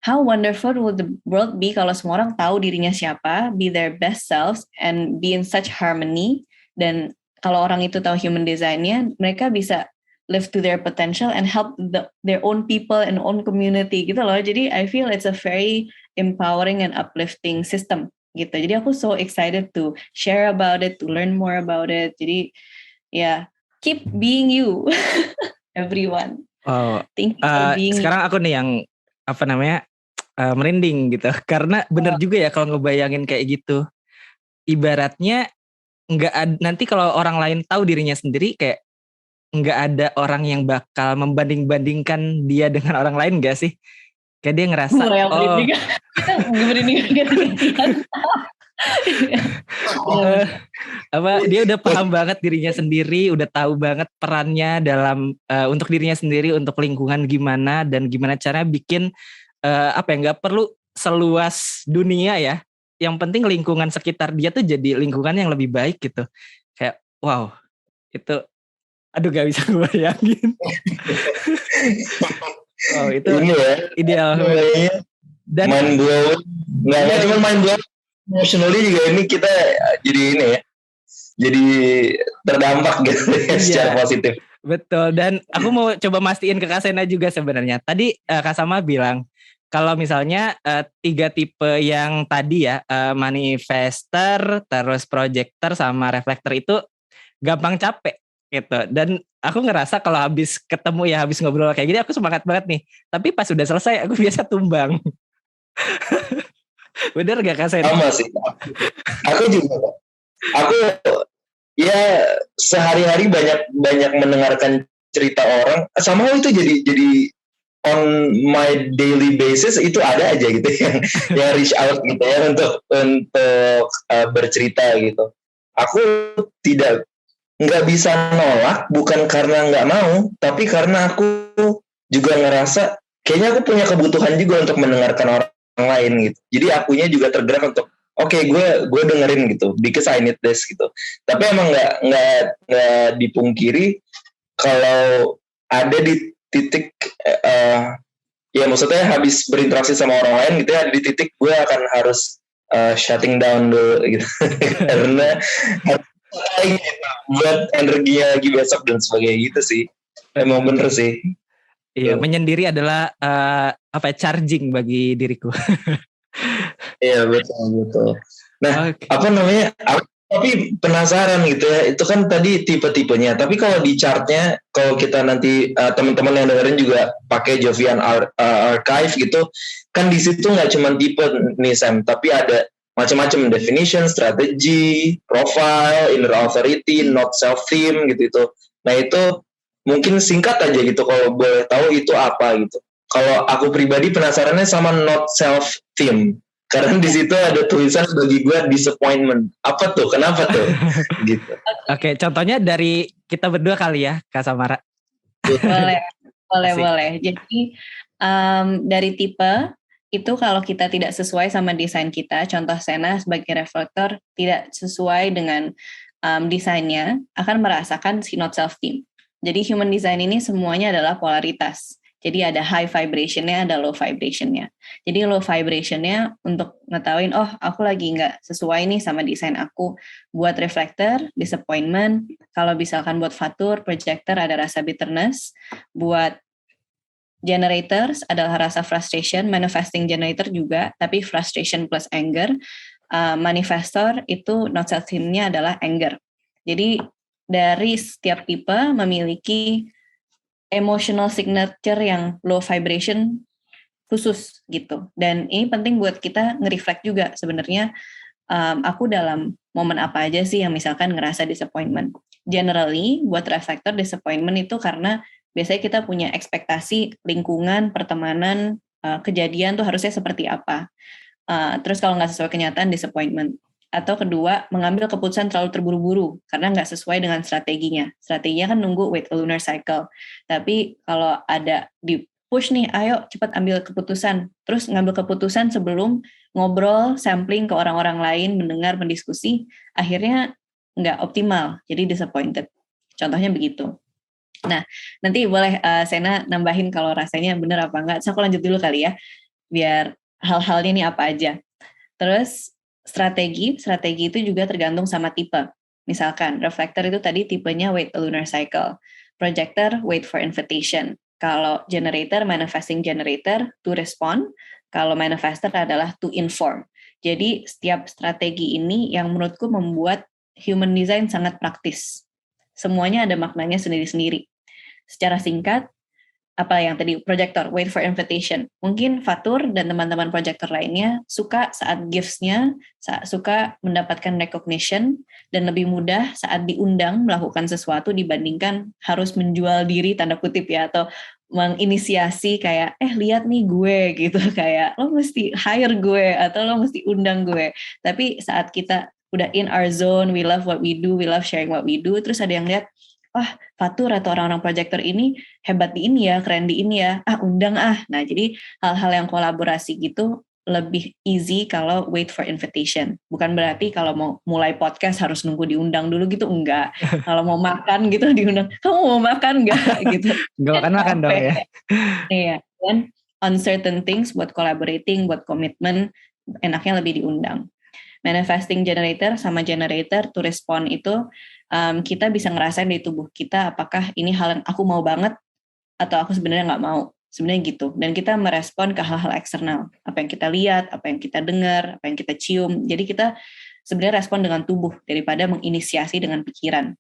S3: how wonderful would the world be kalau semua orang tahu dirinya siapa, be their best selves, and be in such harmony. Dan kalau orang itu tahu human design-nya, mereka bisa live to their potential and help their own people and own community gitu loh. Jadi I feel it's a very empowering and uplifting system gitu. Jadi aku so excited to share about it, to learn more about it. Jadi ya, keep being you, everyone.
S1: Oh,
S3: Thank you for being
S1: sekarang aku nih yang merinding gitu, karena bener juga ya kalau ngebayangin kayak gitu. Ibaratnya nanti kalau orang lain tahu dirinya sendiri, kayak nggak ada orang yang bakal membanding-bandingkan dia dengan orang lain, gak sih? Kayak dia ngerasa dia udah paham banget dirinya sendiri, udah tahu banget perannya dalam untuk dirinya sendiri, untuk lingkungan gimana, dan gimana caranya bikin nggak perlu seluas dunia ya, yang penting lingkungan sekitar dia tuh jadi lingkungan yang lebih baik gitu. Kayak wow, itu aduh gak bisa gue bayangin. Wow, itu ini ya, ideal.
S2: Dan mind blowing, nggak cuma mind blowing, emotionally juga ini kita jadi ini ya, jadi terdampak gitu ya, secara positif.
S1: Betul, dan aku mau coba mastiin ke Kak Sena juga sebenarnya. Tadi Kak Sama bilang kalau misalnya 3 tipe yang tadi ya, manifester, terus projector sama reflektor itu gampang capek gitu. Dan aku ngerasa kalau habis ketemu ya, habis ngobrol kayak gini aku semangat banget nih. Tapi pas udah selesai aku biasa tumbang. Bener gak Kak Sena?
S2: Sama sih. Aku juga. Aku ya sehari-hari banyak mendengarkan cerita orang, somehow itu jadi on my daily basis itu ada aja gitu yang reach out gitu ya untuk bercerita gitu. Aku nggak bisa nolak bukan karena nggak mau, tapi karena aku juga ngerasa kayaknya aku punya kebutuhan juga untuk mendengarkan orang lain gitu. Jadi akunya juga tergerak untuk oke, gue dengerin gitu because I need this gitu. Tapi emang nggak dipungkiri kalau ada di titik ya maksudnya habis berinteraksi sama orang lain gitu ya, di titik gue akan harus shutting down dulu gitu karena harus gitu, buat energinya lagi besok dan sebagainya gitu sih. Emang bener sih.
S1: Iya, menyendiri adalah charging bagi diriku.
S2: Iya betul. Nah,
S1: Okay.
S2: apa namanya? Tapi penasaran gitu ya. Itu kan tadi tipe-tipenya. Tapi kalau di chartnya, kalau kita nanti teman-teman yang dengerin juga pakai Jovian Archive gitu, kan di situ nggak cuma tipe nih Sam, tapi ada macam-macam definition, strategi, profile, inner authority, not self-theme gitu. Nah itu mungkin singkat aja gitu kalau boleh tahu itu apa gitu. Kalau aku pribadi penasarannya sama not self-theme. Karena di situ ada tulisan bagi gue disappointment. Apa tuh? Kenapa tuh? Gitu.
S1: Oke, contohnya dari kita berdua kali ya, Kak Samara.
S3: Boleh. Jadi dari tipe itu kalau kita tidak sesuai sama desain kita, contoh Sena sebagai reflektor tidak sesuai dengan desainnya, akan merasakan si not self-theme. Jadi human design ini semuanya adalah polaritas. Jadi ada high vibration-nya, ada low vibration-nya. Jadi low vibration-nya untuk ngetahuin, oh aku lagi nggak sesuai nih sama desain aku. Buat reflector, disappointment. Kalau misalkan buat fatur, projector ada rasa bitterness. Buat generators adalah rasa frustration, manifesting generator juga, tapi frustration plus anger. Manifestor itu not self-theme-nya adalah anger. Jadi dari setiap tipe memiliki emotional signature yang low vibration khusus gitu. Dan ini penting buat kita nge-reflect juga sebenarnya aku dalam momen apa aja sih yang misalkan ngerasa disappointment. Generally buat reflector disappointment itu karena biasanya kita punya ekspektasi lingkungan, pertemanan, kejadian tuh harusnya seperti apa. Terus kalau nggak sesuai kenyataan disappointment. Atau kedua, mengambil keputusan terlalu terburu-buru karena nggak sesuai dengan strateginya. Strateginya kan nunggu wait a lunar cycle. Tapi kalau ada di push nih, ayo cepat ambil keputusan. Terus ngambil keputusan sebelum ngobrol, sampling ke orang-orang lain, mendengar, mendiskusi, akhirnya nggak optimal, jadi disappointed. Contohnya begitu. Nah, nanti boleh Sena nambahin kalau rasanya bener apa enggak. So, aku lanjut dulu kali ya, biar hal-halnya ini apa aja. Terus, strategi itu juga tergantung sama tipe. Misalkan, reflector itu tadi tipenya wait a lunar cycle. Projector, wait for invitation. Kalau generator, manifesting generator, to respond. Kalau manifestor adalah to inform. Jadi, setiap strategi ini yang menurutku membuat human design sangat praktis. Semuanya ada maknanya sendiri-sendiri. Secara singkat, apa yang tadi projector, wait for invitation. Mungkin Fatur dan teman-teman projector lainnya suka saat gifts-nya, suka mendapatkan recognition, dan lebih mudah saat diundang melakukan sesuatu dibandingkan harus menjual diri, tanda kutip ya, atau menginisiasi kayak, lihat nih gue gitu, kayak lo mesti hire gue, atau lo mesti undang gue. Tapi saat kita udah in our zone, we love what we do, we love sharing what we do, terus ada yang lihat, wah Fatur atau orang-orang projector ini hebat di ini ya, keren di ini ya, undang ah. Nah jadi hal-hal yang kolaborasi gitu lebih easy kalau wait for invitation. Bukan berarti kalau mau mulai podcast harus nunggu diundang dulu gitu, enggak. Kalau mau makan gitu diundang, kamu mau makan enggak gitu.
S1: Enggak makan dong ya.
S3: Iya, dan on certain things buat collaborating, buat komitmen, enaknya lebih diundang. Manifesting generator sama generator to respond itu kita bisa ngerasain di tubuh kita apakah ini hal yang aku mau banget atau aku sebenarnya nggak mau, sebenarnya gitu. Dan kita merespon ke hal-hal eksternal, apa yang kita lihat, apa yang kita dengar, apa yang kita cium. Jadi kita sebenarnya respon dengan tubuh daripada menginisiasi dengan pikiran.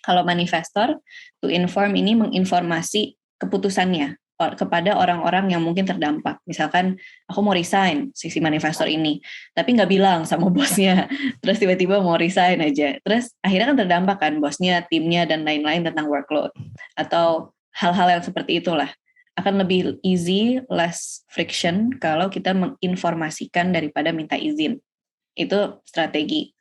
S3: Kalau manifestor to inform ini menginformasi keputusannya. kepada orang-orang yang mungkin terdampak. Misalkan aku mau resign sisi manifestor ini, tapi nggak bilang sama bosnya, terus tiba-tiba mau resign aja. Terus akhirnya kan terdampak kan bosnya, timnya, dan lain-lain tentang workload. Atau hal-hal yang seperti itulah. Akan lebih easy, less friction kalau kita menginformasikan daripada minta izin. Itu strategi.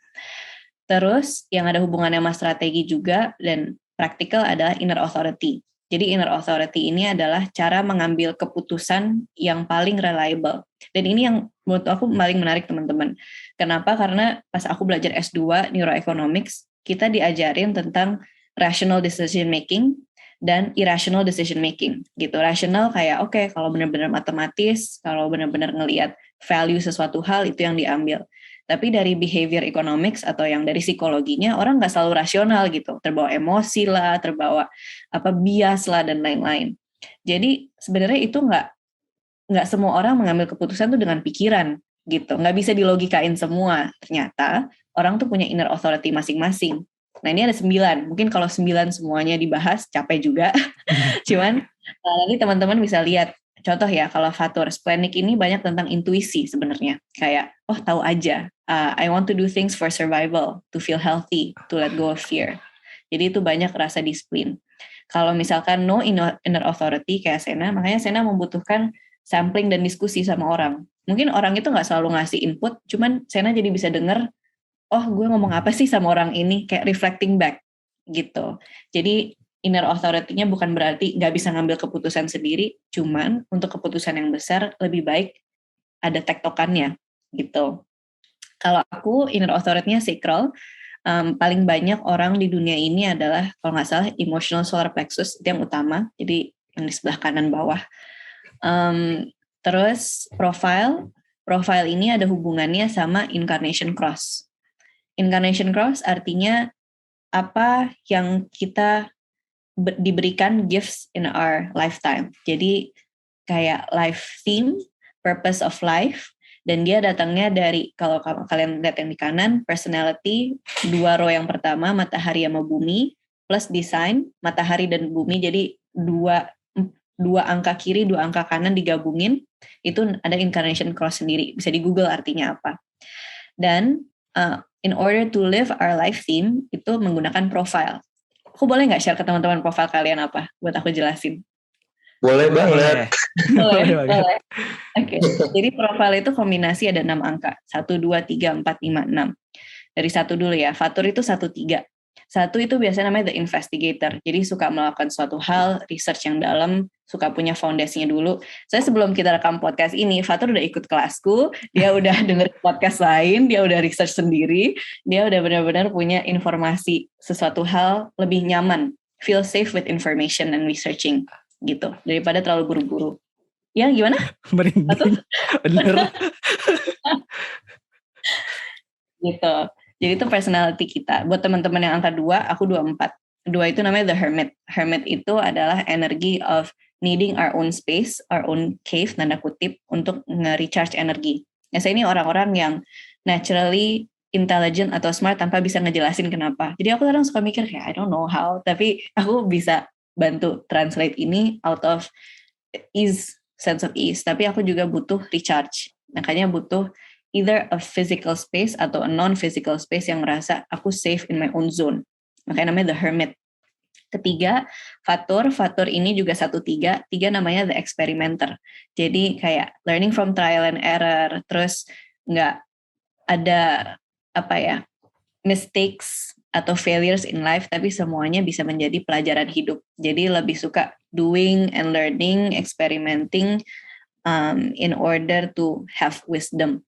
S3: Terus yang ada hubungannya sama strategi juga dan praktikal adalah inner authority. Jadi inner authority ini adalah cara mengambil keputusan yang paling reliable. Dan ini yang menurut aku paling menarik teman-teman. Kenapa? Karena pas aku belajar S2 Neuroeconomics, kita diajarin tentang rational decision making dan irrational decision making. Gitu. Rational kayak oke, kalau benar-benar matematis, kalau benar-benar ngelihat value sesuatu hal itu yang diambil. Tapi dari behavior economics atau yang dari psikologinya orang nggak selalu rasional gitu, terbawa emosi lah, terbawa bias lah dan lain-lain. Jadi sebenarnya itu nggak semua orang mengambil keputusan tuh dengan pikiran gitu, nggak bisa dilogikain semua. Ternyata orang tuh punya inner authority masing-masing. Nah ini ada 9, mungkin kalau 9 semuanya dibahas capek juga. Cuman nanti teman-teman bisa lihat. Contoh ya, kalau Fatur, Splenic ini banyak tentang intuisi sebenarnya. Kayak, tahu aja, I want to do things for survival, to feel healthy, to let go of fear. Jadi itu banyak rasa disiplin. Kalau misalkan no inner authority kayak Sena, makanya Sena membutuhkan sampling dan diskusi sama orang. Mungkin orang itu nggak selalu ngasih input, cuman Sena jadi bisa denger, gue ngomong apa sih sama orang ini, kayak reflecting back gitu. Jadi inner authority-nya bukan berarti nggak bisa ngambil keputusan sendiri, cuman untuk keputusan yang besar lebih baik ada tektokannya gitu. Kalau aku inner authority-nya sacral, paling banyak orang di dunia ini adalah kalau nggak salah emotional solar plexus, itu yang utama, jadi yang di sebelah kanan bawah. Terus profile ini ada hubungannya sama incarnation cross. Incarnation cross artinya apa yang kita diberikan gifts in our lifetime. Jadi kayak life theme, purpose of life, dan dia datangnya dari, kalau kalian lihat yang di kanan, personality, 2 row yang pertama, matahari sama bumi, plus design, matahari dan bumi, jadi dua angka kiri, 2 angka kanan digabungin, itu ada incarnation cross sendiri, bisa di Google artinya apa. Dan in order to live our life theme, itu menggunakan profile. Aku boleh nggak share ke teman-teman profil kalian apa? Buat aku jelasin.
S2: Boleh banget.
S3: Boleh. Oke. Jadi profil itu kombinasi ada 6 angka. 1, 2, 3, 4, 5, 6. Dari 1 dulu ya. Fatur itu 1, 3. 1 itu biasanya namanya the investigator. Jadi suka melakukan suatu hal, research yang dalam, suka punya fondasinya dulu. Saya sebelum kita rekam podcast ini, Fatur udah ikut kelasku, dia udah denger podcast lain, dia udah research sendiri, dia udah benar-benar punya informasi sesuatu hal lebih nyaman, feel safe with information and researching gitu, daripada terlalu buru-buru. Ya gimana?
S1: Merinding. Bener.
S3: Gitu. Jadi itu personality kita. Buat teman-teman yang angka 2, aku 24. 2 itu namanya the hermit. Hermit itu adalah energy of needing our own space, our own cave, tanda kutip, untuk nge-recharge energi. Nah, saya ini orang-orang yang naturally intelligent atau smart tanpa bisa ngejelasin kenapa. Jadi aku kadang suka mikir kayak I don't know how, tapi aku bisa bantu translate ini out of sense of ease. Tapi aku juga butuh recharge. Makanya butuh either a physical space atau a non-physical space yang ngerasa aku safe in my own zone. Makanya namanya the hermit. Ketiga, Fatur ini juga 1, 3. 3 namanya the experimenter. Jadi kayak learning from trial and error, terus nggak ada mistakes atau failures in life, tapi semuanya bisa menjadi pelajaran hidup. Jadi lebih suka doing and learning, experimenting in order to have wisdom.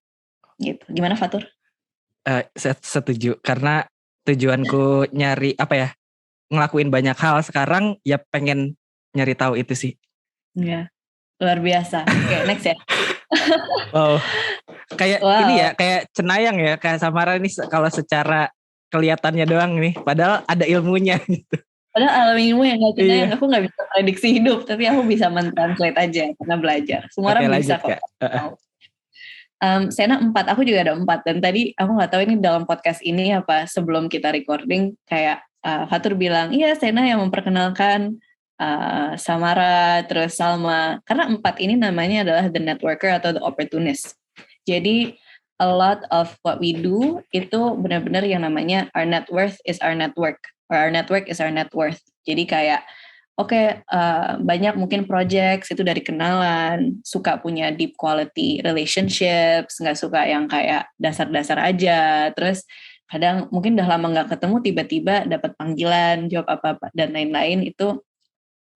S3: Gitu. Gimana Fatur?
S1: Saya setuju, karena tujuanku nyari ngelakuin banyak hal sekarang ya pengen nyari tahu itu sih.
S3: Ya, luar biasa. Oke, next ya.
S1: Wow. Ini ya, kayak cenayang ya, kayak Samara ini kalau secara kelihatannya doang nih, padahal ada ilmunya gitu.
S3: Padahal ilmu yang gak cenayang, aku gak bisa prediksi hidup, tapi aku bisa mentranslate aja karena belajar. Semua orang bisa kok. Sena 4, aku juga ada 4. Dan tadi aku gak tahu ini dalam podcast ini apa sebelum kita recording, kayak Fatur bilang, iya Sena yang memperkenalkan Samara, terus Salma. Karena 4 ini namanya adalah the networker atau the opportunist. Jadi a lot of what we do itu benar-benar yang namanya our net worth is our network, or our network is our net worth. Jadi kayak banyak mungkin projects itu dari kenalan, suka punya deep quality relationships, nggak suka yang kayak dasar-dasar aja. Terus kadang mungkin udah lama nggak ketemu, tiba-tiba dapat panggilan, job apa-apa dan lain-lain. Itu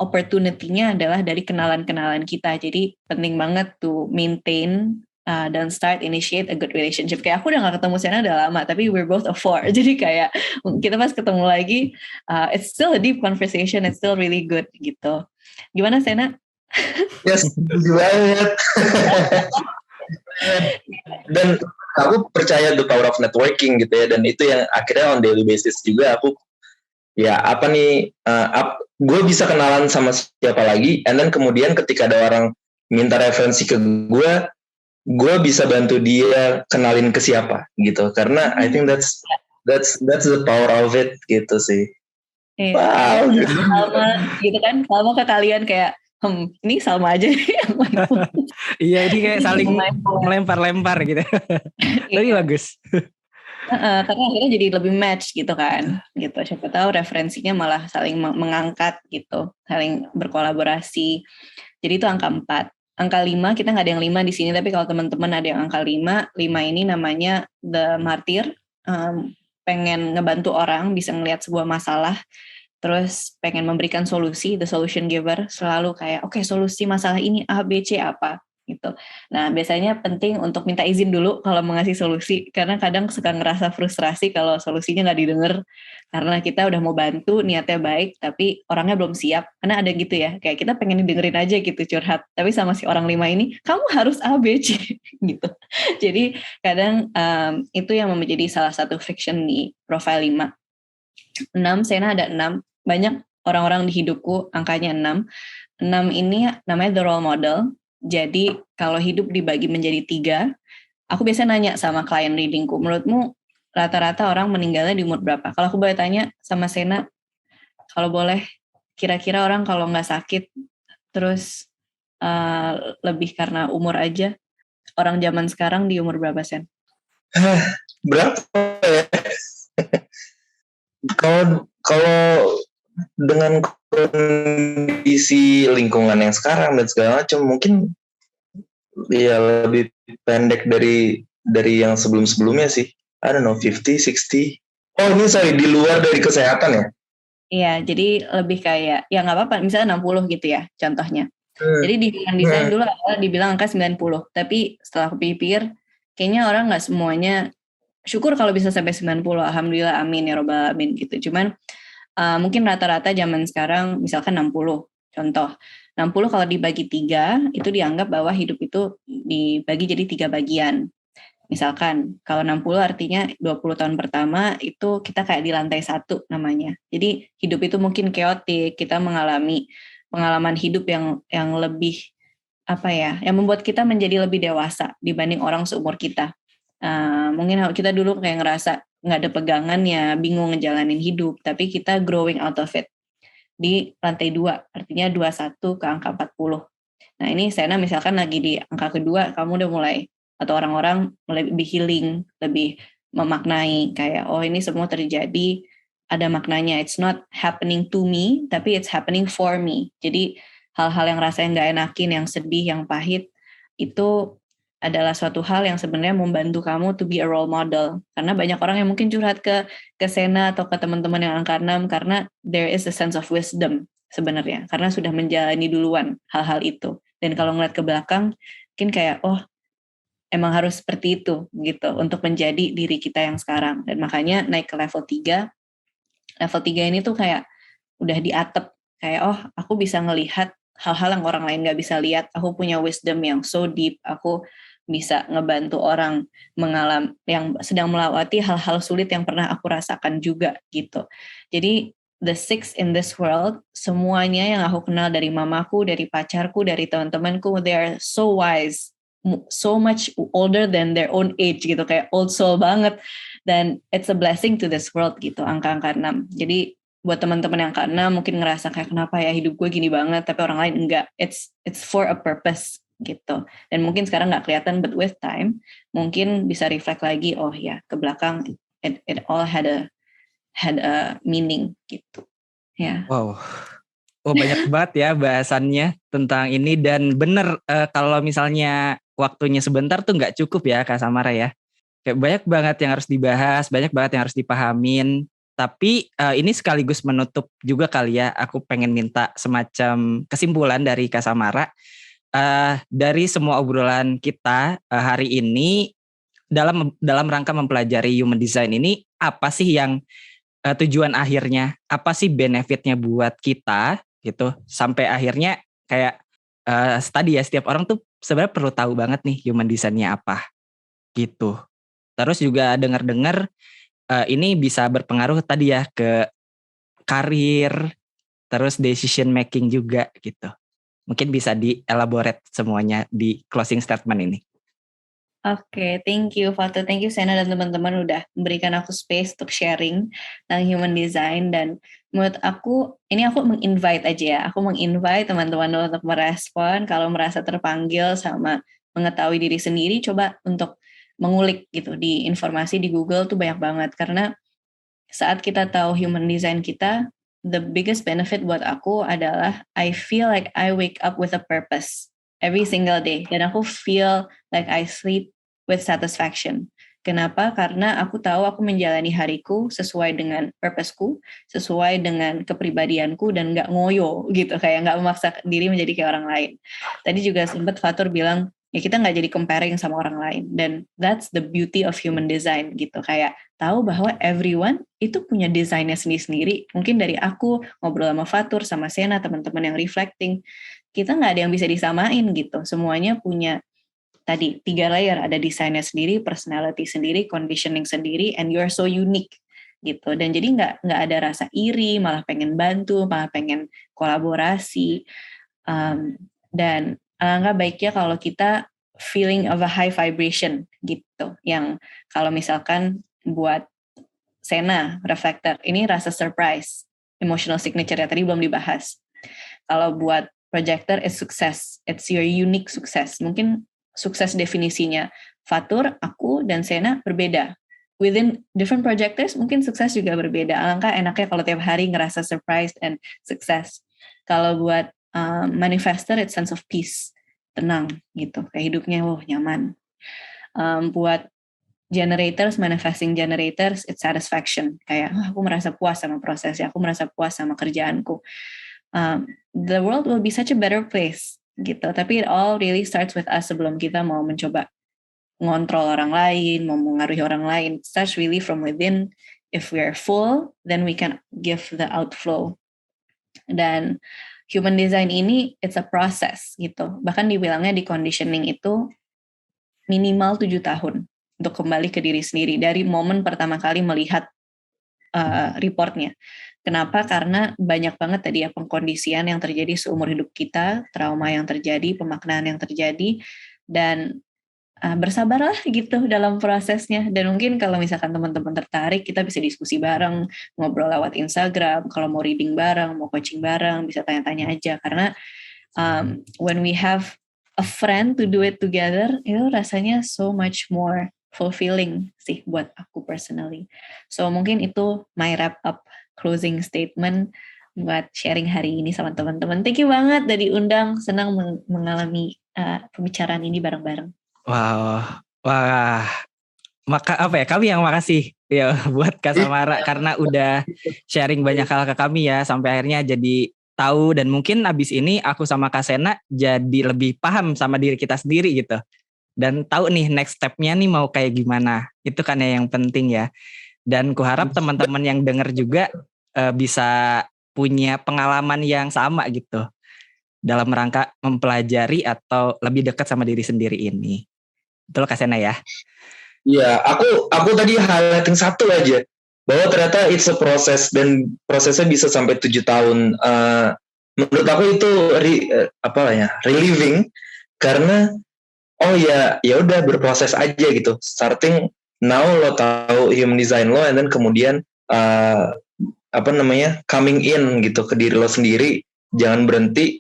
S3: opportunity-nya adalah dari kenalan-kenalan kita. Jadi penting banget to maintain dan initiate a good relationship. Kayak aku udah gak ketemu Sena udah lama, tapi we're both a 4. Jadi kayak kita pas ketemu lagi, it's still a deep conversation, it's still really good gitu. Gimana Sena?
S2: Yes, banget. Dan aku percaya the power of networking gitu ya, dan itu yang akhirnya on daily basis juga aku gue bisa kenalan sama siapa lagi, and then kemudian ketika ada orang minta referensi ke gue bisa bantu dia kenalin ke siapa gitu, karena I think that's the power of it gitu sih.
S3: Wow. Salma gitu kan, Salma ke kalian kayak ini Salma aja yang main.
S1: Iya, ini kayak saling melempar-lempar gitu. Tapi bagus.
S3: Karena akhirnya jadi lebih match gitu kan, gitu. Siapa tahu referensinya malah saling mengangkat gitu, saling berkolaborasi. Jadi itu angka 4. Angka 5 kita nggak ada yang 5 di sini, tapi kalau teman-teman ada yang angka 5 ini namanya the martyr, pengen ngebantu orang, bisa ngelihat sebuah masalah, terus pengen memberikan solusi, the solution giver, selalu kayak oke, solusi masalah ini A, B, C apa gitu. Nah biasanya penting untuk minta izin dulu kalau mau ngasih solusi, karena kadang suka ngerasa frustrasi kalau solusinya nggak didengar, karena kita udah mau bantu, niatnya baik, tapi orangnya belum siap. Karena ada gitu ya, kayak kita pengen didengerin aja gitu curhat, tapi sama si orang 5 ini, kamu harus A, B, C gitu. Jadi kadang itu yang menjadi salah satu friction di profile 5. 6, Sena ada 6. Banyak orang-orang di hidupku angkanya 6. 6 ini namanya the role model. Jadi kalau hidup dibagi menjadi 3, aku biasanya nanya sama klien readingku, menurutmu rata-rata orang meninggalnya di umur berapa? Kalau aku boleh tanya sama Sena, kalau boleh, kira-kira orang kalau nggak sakit, terus lebih karena umur aja, orang zaman sekarang di umur berapa, Sen?
S2: Berapa ya? Kalau dengan kondisi lingkungan yang sekarang dan segala macam, mungkin ya lebih pendek dari yang sebelumnya sih. I don't know, 50, 60. Oh ini di luar dari kesehatan ya?
S3: Iya, jadi lebih kayak, ya nggak apa-apa, misalnya 60 gitu ya, contohnya. Jadi di desain dulu awal dibilang angka 90, tapi setelah aku pikir, kayaknya orang nggak semuanya, syukur kalau bisa sampai 90, alhamdulillah, amin ya robbal alamin gitu. Cuman mungkin rata-rata zaman sekarang misalkan 60, contoh 60 kalau dibagi 3 itu dianggap bahwa hidup itu dibagi jadi 3 bagian. Misalkan kalau 60 artinya 20 tahun pertama itu kita kayak di lantai 1 namanya. Jadi hidup itu mungkin chaotic, kita mengalami pengalaman hidup yang lebih yang membuat kita menjadi lebih dewasa dibanding orang seumur kita. Mungkin kita dulu kayak ngerasa nggak ada pegangannya, bingung ngejalanin hidup, tapi kita growing out of it di lantai 2, artinya 21 ke angka 40. Nah ini Sena misalkan lagi di angka kedua, kamu udah mulai, atau orang-orang lebih healing, lebih memaknai kayak ini semua terjadi, ada maknanya, it's not happening to me, tapi it's happening for me. Jadi hal-hal yang rasanya nggak enakin, yang sedih, yang pahit, itu adalah suatu hal yang sebenarnya membantu kamu to be a role model. Karena banyak orang yang mungkin curhat ke Sena atau ke teman-teman yang angka 6 karena there is a sense of wisdom sebenarnya. Karena sudah menjalani duluan hal-hal itu. Dan kalau ngeliat ke belakang, mungkin kayak emang harus seperti itu gitu untuk menjadi diri kita yang sekarang. Dan makanya naik ke level 3. Level 3 ini tuh kayak udah diatep. Kayak aku bisa ngelihat hal-hal yang orang lain gak bisa lihat. Aku punya wisdom yang so deep. Aku bisa ngebantu orang yang sedang melewati hal-hal sulit yang pernah aku rasakan juga gitu. Jadi the 6 in this world, semuanya yang aku kenal dari mamaku, dari pacarku, dari teman-temanku, they are so wise, so much older than their own age gitu, kayak old soul banget. Dan it's a blessing to this world gitu, angka-angka 6. Jadi buat teman-teman yang karena mungkin ngerasa kayak kenapa ya hidup gue gini banget tapi orang lain enggak, it's for a purpose gitu. Dan mungkin sekarang nggak kelihatan, but with time mungkin bisa reflect lagi, oh ya ke belakang it all had a meaning gitu ya.
S1: Wow. Oh, banyak banget ya bahasannya tentang ini, dan bener kalau misalnya waktunya sebentar tuh nggak cukup ya Kak Samara ya. Kayak banyak banget yang harus dibahas, banyak banget yang harus dipahamin. Tapi ini sekaligus menutup juga kali ya. Aku pengen minta semacam kesimpulan dari Kak Samara. Dari semua obrolan kita hari ini dalam rangka mempelajari human design ini, apa sih yang tujuan akhirnya, apa sih benefitnya buat kita gitu, sampai akhirnya kayak tadi ya, setiap orang tuh sebenarnya perlu tahu banget nih human design-nya apa gitu. Terus juga dengar-dengar ini bisa berpengaruh tadi ya ke karir, terus decision making juga gitu. Mungkin bisa di-elaborate semuanya di closing statement ini.
S3: Oke, thank you Fatu, thank you Sena dan teman-teman udah memberikan aku space untuk sharing tentang human design. Dan menurut aku, ini aku meng-invite aja ya, aku meng-invite teman-teman untuk merespon kalau merasa terpanggil sama mengetahui diri sendiri, coba untuk mengulik gitu di informasi di Google tuh banyak banget. Karena saat kita tahu human design kita, the biggest benefit buat aku adalah I feel like I wake up with a purpose every single day, dan aku feel like I sleep with satisfaction. Kenapa? Karena aku tahu aku menjalani hariku sesuai dengan purpose-ku, sesuai dengan kepribadianku, dan gak ngoyo gitu, kayak gak memaksa diri menjadi kayak orang lain. Tadi juga sempat Fatur bilang, ya kita gak jadi comparing sama orang lain, dan that's the beauty of human design gitu, kayak tahu bahwa everyone itu punya desainnya sendiri-sendiri. Mungkin dari aku ngobrol sama Fatur, sama Sena, teman-teman yang reflecting, kita gak ada yang bisa disamain gitu, semuanya punya tadi 3 layer, ada desainnya sendiri, personality sendiri, conditioning sendiri, and you're so unique gitu. Dan jadi nggak ada rasa iri, malah pengen bantu, malah pengen kolaborasi. Dan alangkah baiknya kalau kita feeling of a high vibration gitu, yang kalau misalkan buat Sena reflector ini rasa surprise, emotional signature ya tadi belum dibahas. Kalau buat projector is success, it's your unique success. Mungkin sukses definisinya Fatur, aku, dan Sena berbeda. Within different projectors mungkin sukses juga berbeda. Alangkah enaknya kalau tiap hari ngerasa surprised and success. Kalau buat manifester, it's sense of peace, tenang gitu, kayak hidupnya nyaman. Buat generators, manifesting generators, it's satisfaction, kayak aku merasa puas sama prosesnya, aku merasa puas sama kerjaanku. The world will be such a better place gitu. Tapi it all really starts with us sebelum kita mau mencoba ngontrol orang lain, mau mengaruhi orang lain. It starts really from within. If we are full, then we can give the outflow. Dan human design ini it's a process gitu. Bahkan dibilangnya di conditioning itu minimal 7 tahun untuk kembali ke diri sendiri dari momen pertama kali melihat reportnya. Kenapa? Karena banyak banget tadi ya pengkondisian yang terjadi seumur hidup kita, trauma yang terjadi, pemaknaan yang terjadi, dan bersabarlah gitu dalam prosesnya. Dan mungkin kalau misalkan teman-teman tertarik, kita bisa diskusi bareng, ngobrol lewat Instagram, kalau mau reading bareng, mau coaching bareng, bisa tanya-tanya aja. Karena when we have a friend to do it together, itu rasanya so much more fulfilling sih buat aku personally. So mungkin itu my wrap up closing statement buat sharing hari ini sama teman-teman. Thank you banget udah diundang, senang mengalami pembicaraan ini bareng-bareng.
S1: Wow, wah, kami yang makasih ya buat Kak Samara karena udah sharing banyak hal ke kami ya, sampai akhirnya jadi tahu, dan mungkin abis ini aku sama Kak Sena jadi lebih paham sama diri kita sendiri gitu. Dan tahu nih next step-nya nih mau kayak gimana. Itu kan yang penting ya. Dan kuharap teman-teman yang denger juga bisa punya pengalaman yang sama gitu dalam rangka mempelajari atau lebih dekat sama diri sendiri ini. Betul Kak Sena ya?
S2: Iya, aku tadi highlighting satu aja, bahwa ternyata it's a process dan prosesnya bisa sampai 7 tahun. Menurut aku itu relieving, karena ya udah berproses aja gitu. Starting now lo tahu human design lo, and then kemudian coming in gitu ke diri lo sendiri, jangan berhenti.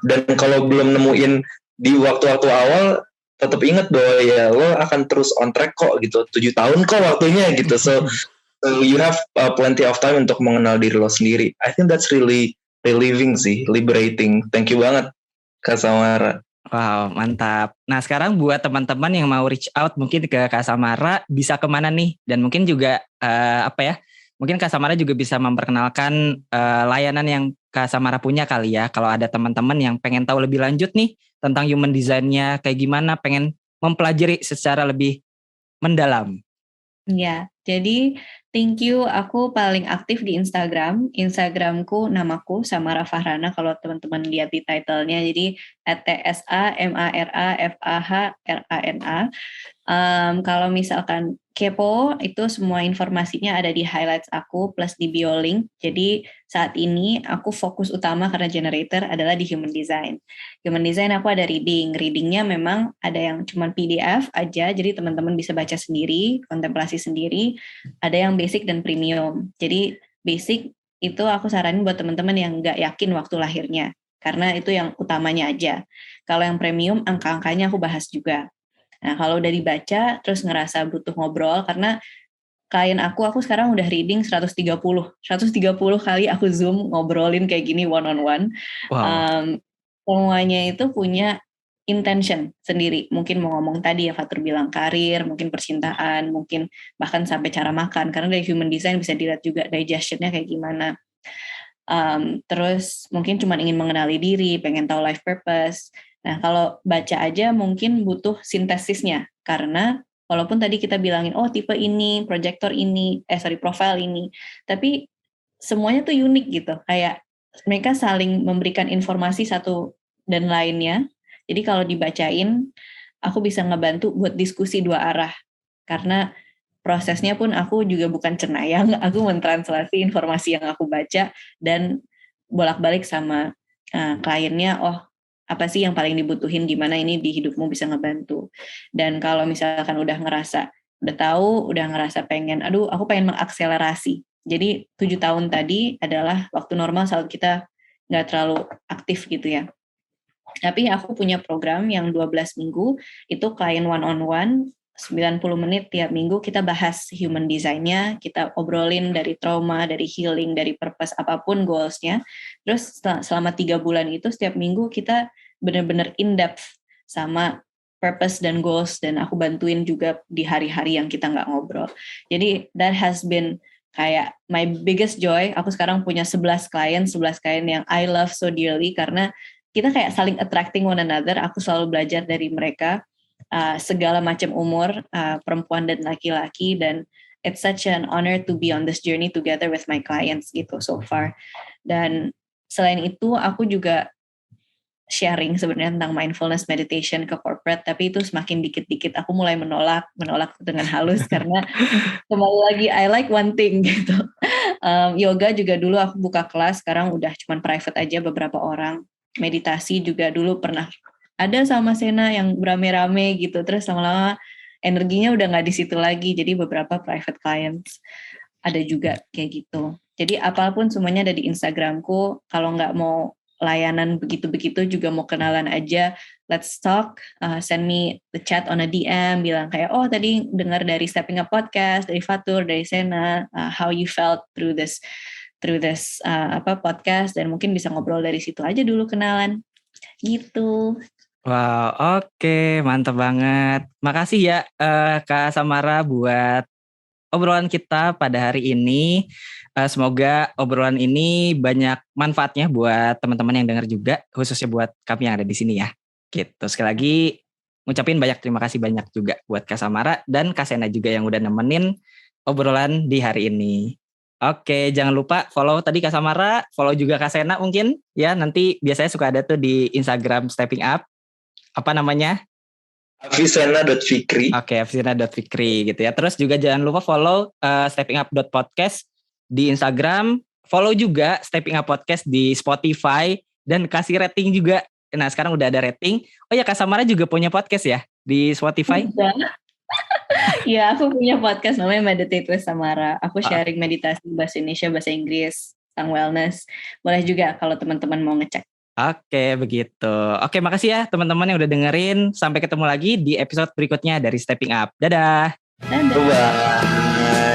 S2: Dan kalau belum nemuin di waktu-waktu awal, tetap ingat bahwa ya lo akan terus on track kok gitu. 7 tahun kok waktunya gitu. So you have plenty of time untuk mengenal diri lo sendiri. I think that's really relieving sih, liberating. Thank you banget Kak Samara.
S1: Wow, mantap. Nah, sekarang buat teman-teman yang mau reach out mungkin ke Kak Samara, bisa kemana nih? Dan mungkin juga mungkin Kak Samara juga bisa memperkenalkan layanan yang Kak Samara punya kali ya. Kalau ada teman-teman yang pengen tahu lebih lanjut nih tentang human design-nya kayak gimana, pengen mempelajari secara lebih mendalam.
S3: Ya, jadi thank you. Aku paling aktif di Instagram. Instagramku namaku Samara Fahrana kalau teman-teman lihat di title-nya. Jadi @TSAMARAFAHRANA. Kalau misalkan kepo, itu semua informasinya ada di highlights aku plus di bio link. Jadi saat ini aku fokus utama karena generator adalah di human design. Human design aku ada readingnya memang ada yang cuma PDF aja, jadi teman-teman bisa baca sendiri, kontemplasi sendiri. Ada yang basic dan premium. Jadi basic itu aku saranin buat teman-teman yang nggak yakin waktu lahirnya, karena itu yang utamanya aja. Kalau yang premium, angka-angkanya aku bahas juga. Nah, kalau udah dibaca, terus ngerasa butuh ngobrol, karena klien aku sekarang udah reading 130 kali aku Zoom ngobrolin kayak gini one-on-one.
S1: Wow.
S3: Semuanya itu punya intention sendiri. Mungkin mau ngomong tadi ya Fatur bilang karir, mungkin percintaan, mungkin bahkan sampai cara makan. Karena dari human design bisa dilihat juga digestionnya kayak gimana. Terus mungkin cuma ingin mengenali diri, pengen tahu life purpose. Nah, kalau baca aja mungkin butuh sintesisnya, karena walaupun tadi kita bilangin, oh tipe ini, proyektor ini, profile ini, tapi semuanya tuh unik gitu, kayak mereka saling memberikan informasi satu dan lainnya. Jadi kalau dibacain, aku bisa ngebantu buat diskusi dua arah, karena prosesnya pun aku juga bukan cenayang, aku mentranslasi informasi yang aku baca dan bolak-balik sama kliennya, oh apa sih yang paling dibutuhin, gimana ini di hidupmu bisa ngebantu. Dan kalau misalkan udah ngerasa pengen, aku pengen mengakselerasi. Jadi 7 tahun tadi adalah waktu normal saat kita nggak terlalu aktif gitu ya. Tapi aku punya program yang 12 minggu, itu klien one-on-one, 90 menit tiap minggu kita bahas human design-nya, kita obrolin dari trauma, dari healing, dari purpose apapun goals-nya. Terus selama 3 bulan itu setiap minggu kita benar-benar in-depth sama purpose dan goals, dan aku bantuin juga di hari-hari yang kita nggak ngobrol. Jadi that has been kayak my biggest joy. Aku sekarang punya 11 klien yang I love so dearly, karena kita kayak saling attracting one another. Aku selalu belajar dari mereka, segala macam umur, perempuan dan laki-laki, dan it's such an honor to be on this journey together with my clients gitu so far. Dan selain itu aku juga sharing sebenarnya tentang mindfulness meditation ke corporate, tapi itu semakin dikit-dikit aku mulai menolak dengan halus karena kembali lagi I like one thing gitu. Yoga juga dulu aku buka kelas, sekarang udah cuman private aja beberapa orang. Meditasi juga dulu pernah ada sama Sena yang berame-rame gitu, terus lama-lama energinya udah nggak di situ lagi, jadi beberapa private clients ada juga kayak gitu. Jadi apapun semuanya ada di Instagramku. Kalau nggak mau layanan begitu-begitu, juga mau kenalan aja, let's talk, send me the chat on a DM, bilang kayak, oh tadi dengar dari Stepping Up Podcast, dari Fatur, dari Sena, how you felt through this podcast, dan mungkin bisa ngobrol dari situ aja dulu kenalan gitu.
S1: Wow, oke, mantap banget. Makasih ya Kak Samara buat obrolan kita pada hari ini. Semoga obrolan ini banyak manfaatnya buat teman-teman yang dengar juga, khususnya buat kami yang ada di sini ya. Gitu. Sekali lagi ngucapin terima kasih banyak juga buat Kak Samara dan Kak Sena juga yang udah nemenin obrolan di hari ini. Oke, jangan lupa follow tadi Kak Samara, follow juga Kak Sena mungkin ya, nanti biasanya suka ada tuh di Instagram Stepping Up. Apa namanya?
S2: Afisena.fikri.
S1: Oke, Afisena.fikri gitu ya. Terus juga jangan lupa follow steppingup.podcast di Instagram. Follow juga Stepping Up Podcast di Spotify dan kasih rating juga. Nah, sekarang udah ada rating. Oh ya, Kak Samara juga punya podcast ya di Spotify?
S3: Ya, aku punya podcast namanya Meditate with Samara. Aku sharing meditasi bahasa Indonesia, bahasa Inggris, tentang wellness. Boleh juga kalau teman-teman mau ngecek.
S1: Oke, begitu. Oke, makasih ya teman-teman yang udah dengerin. Sampai ketemu lagi di episode berikutnya dari Stepping Up. Dadah.
S3: Dadah.
S2: Bye.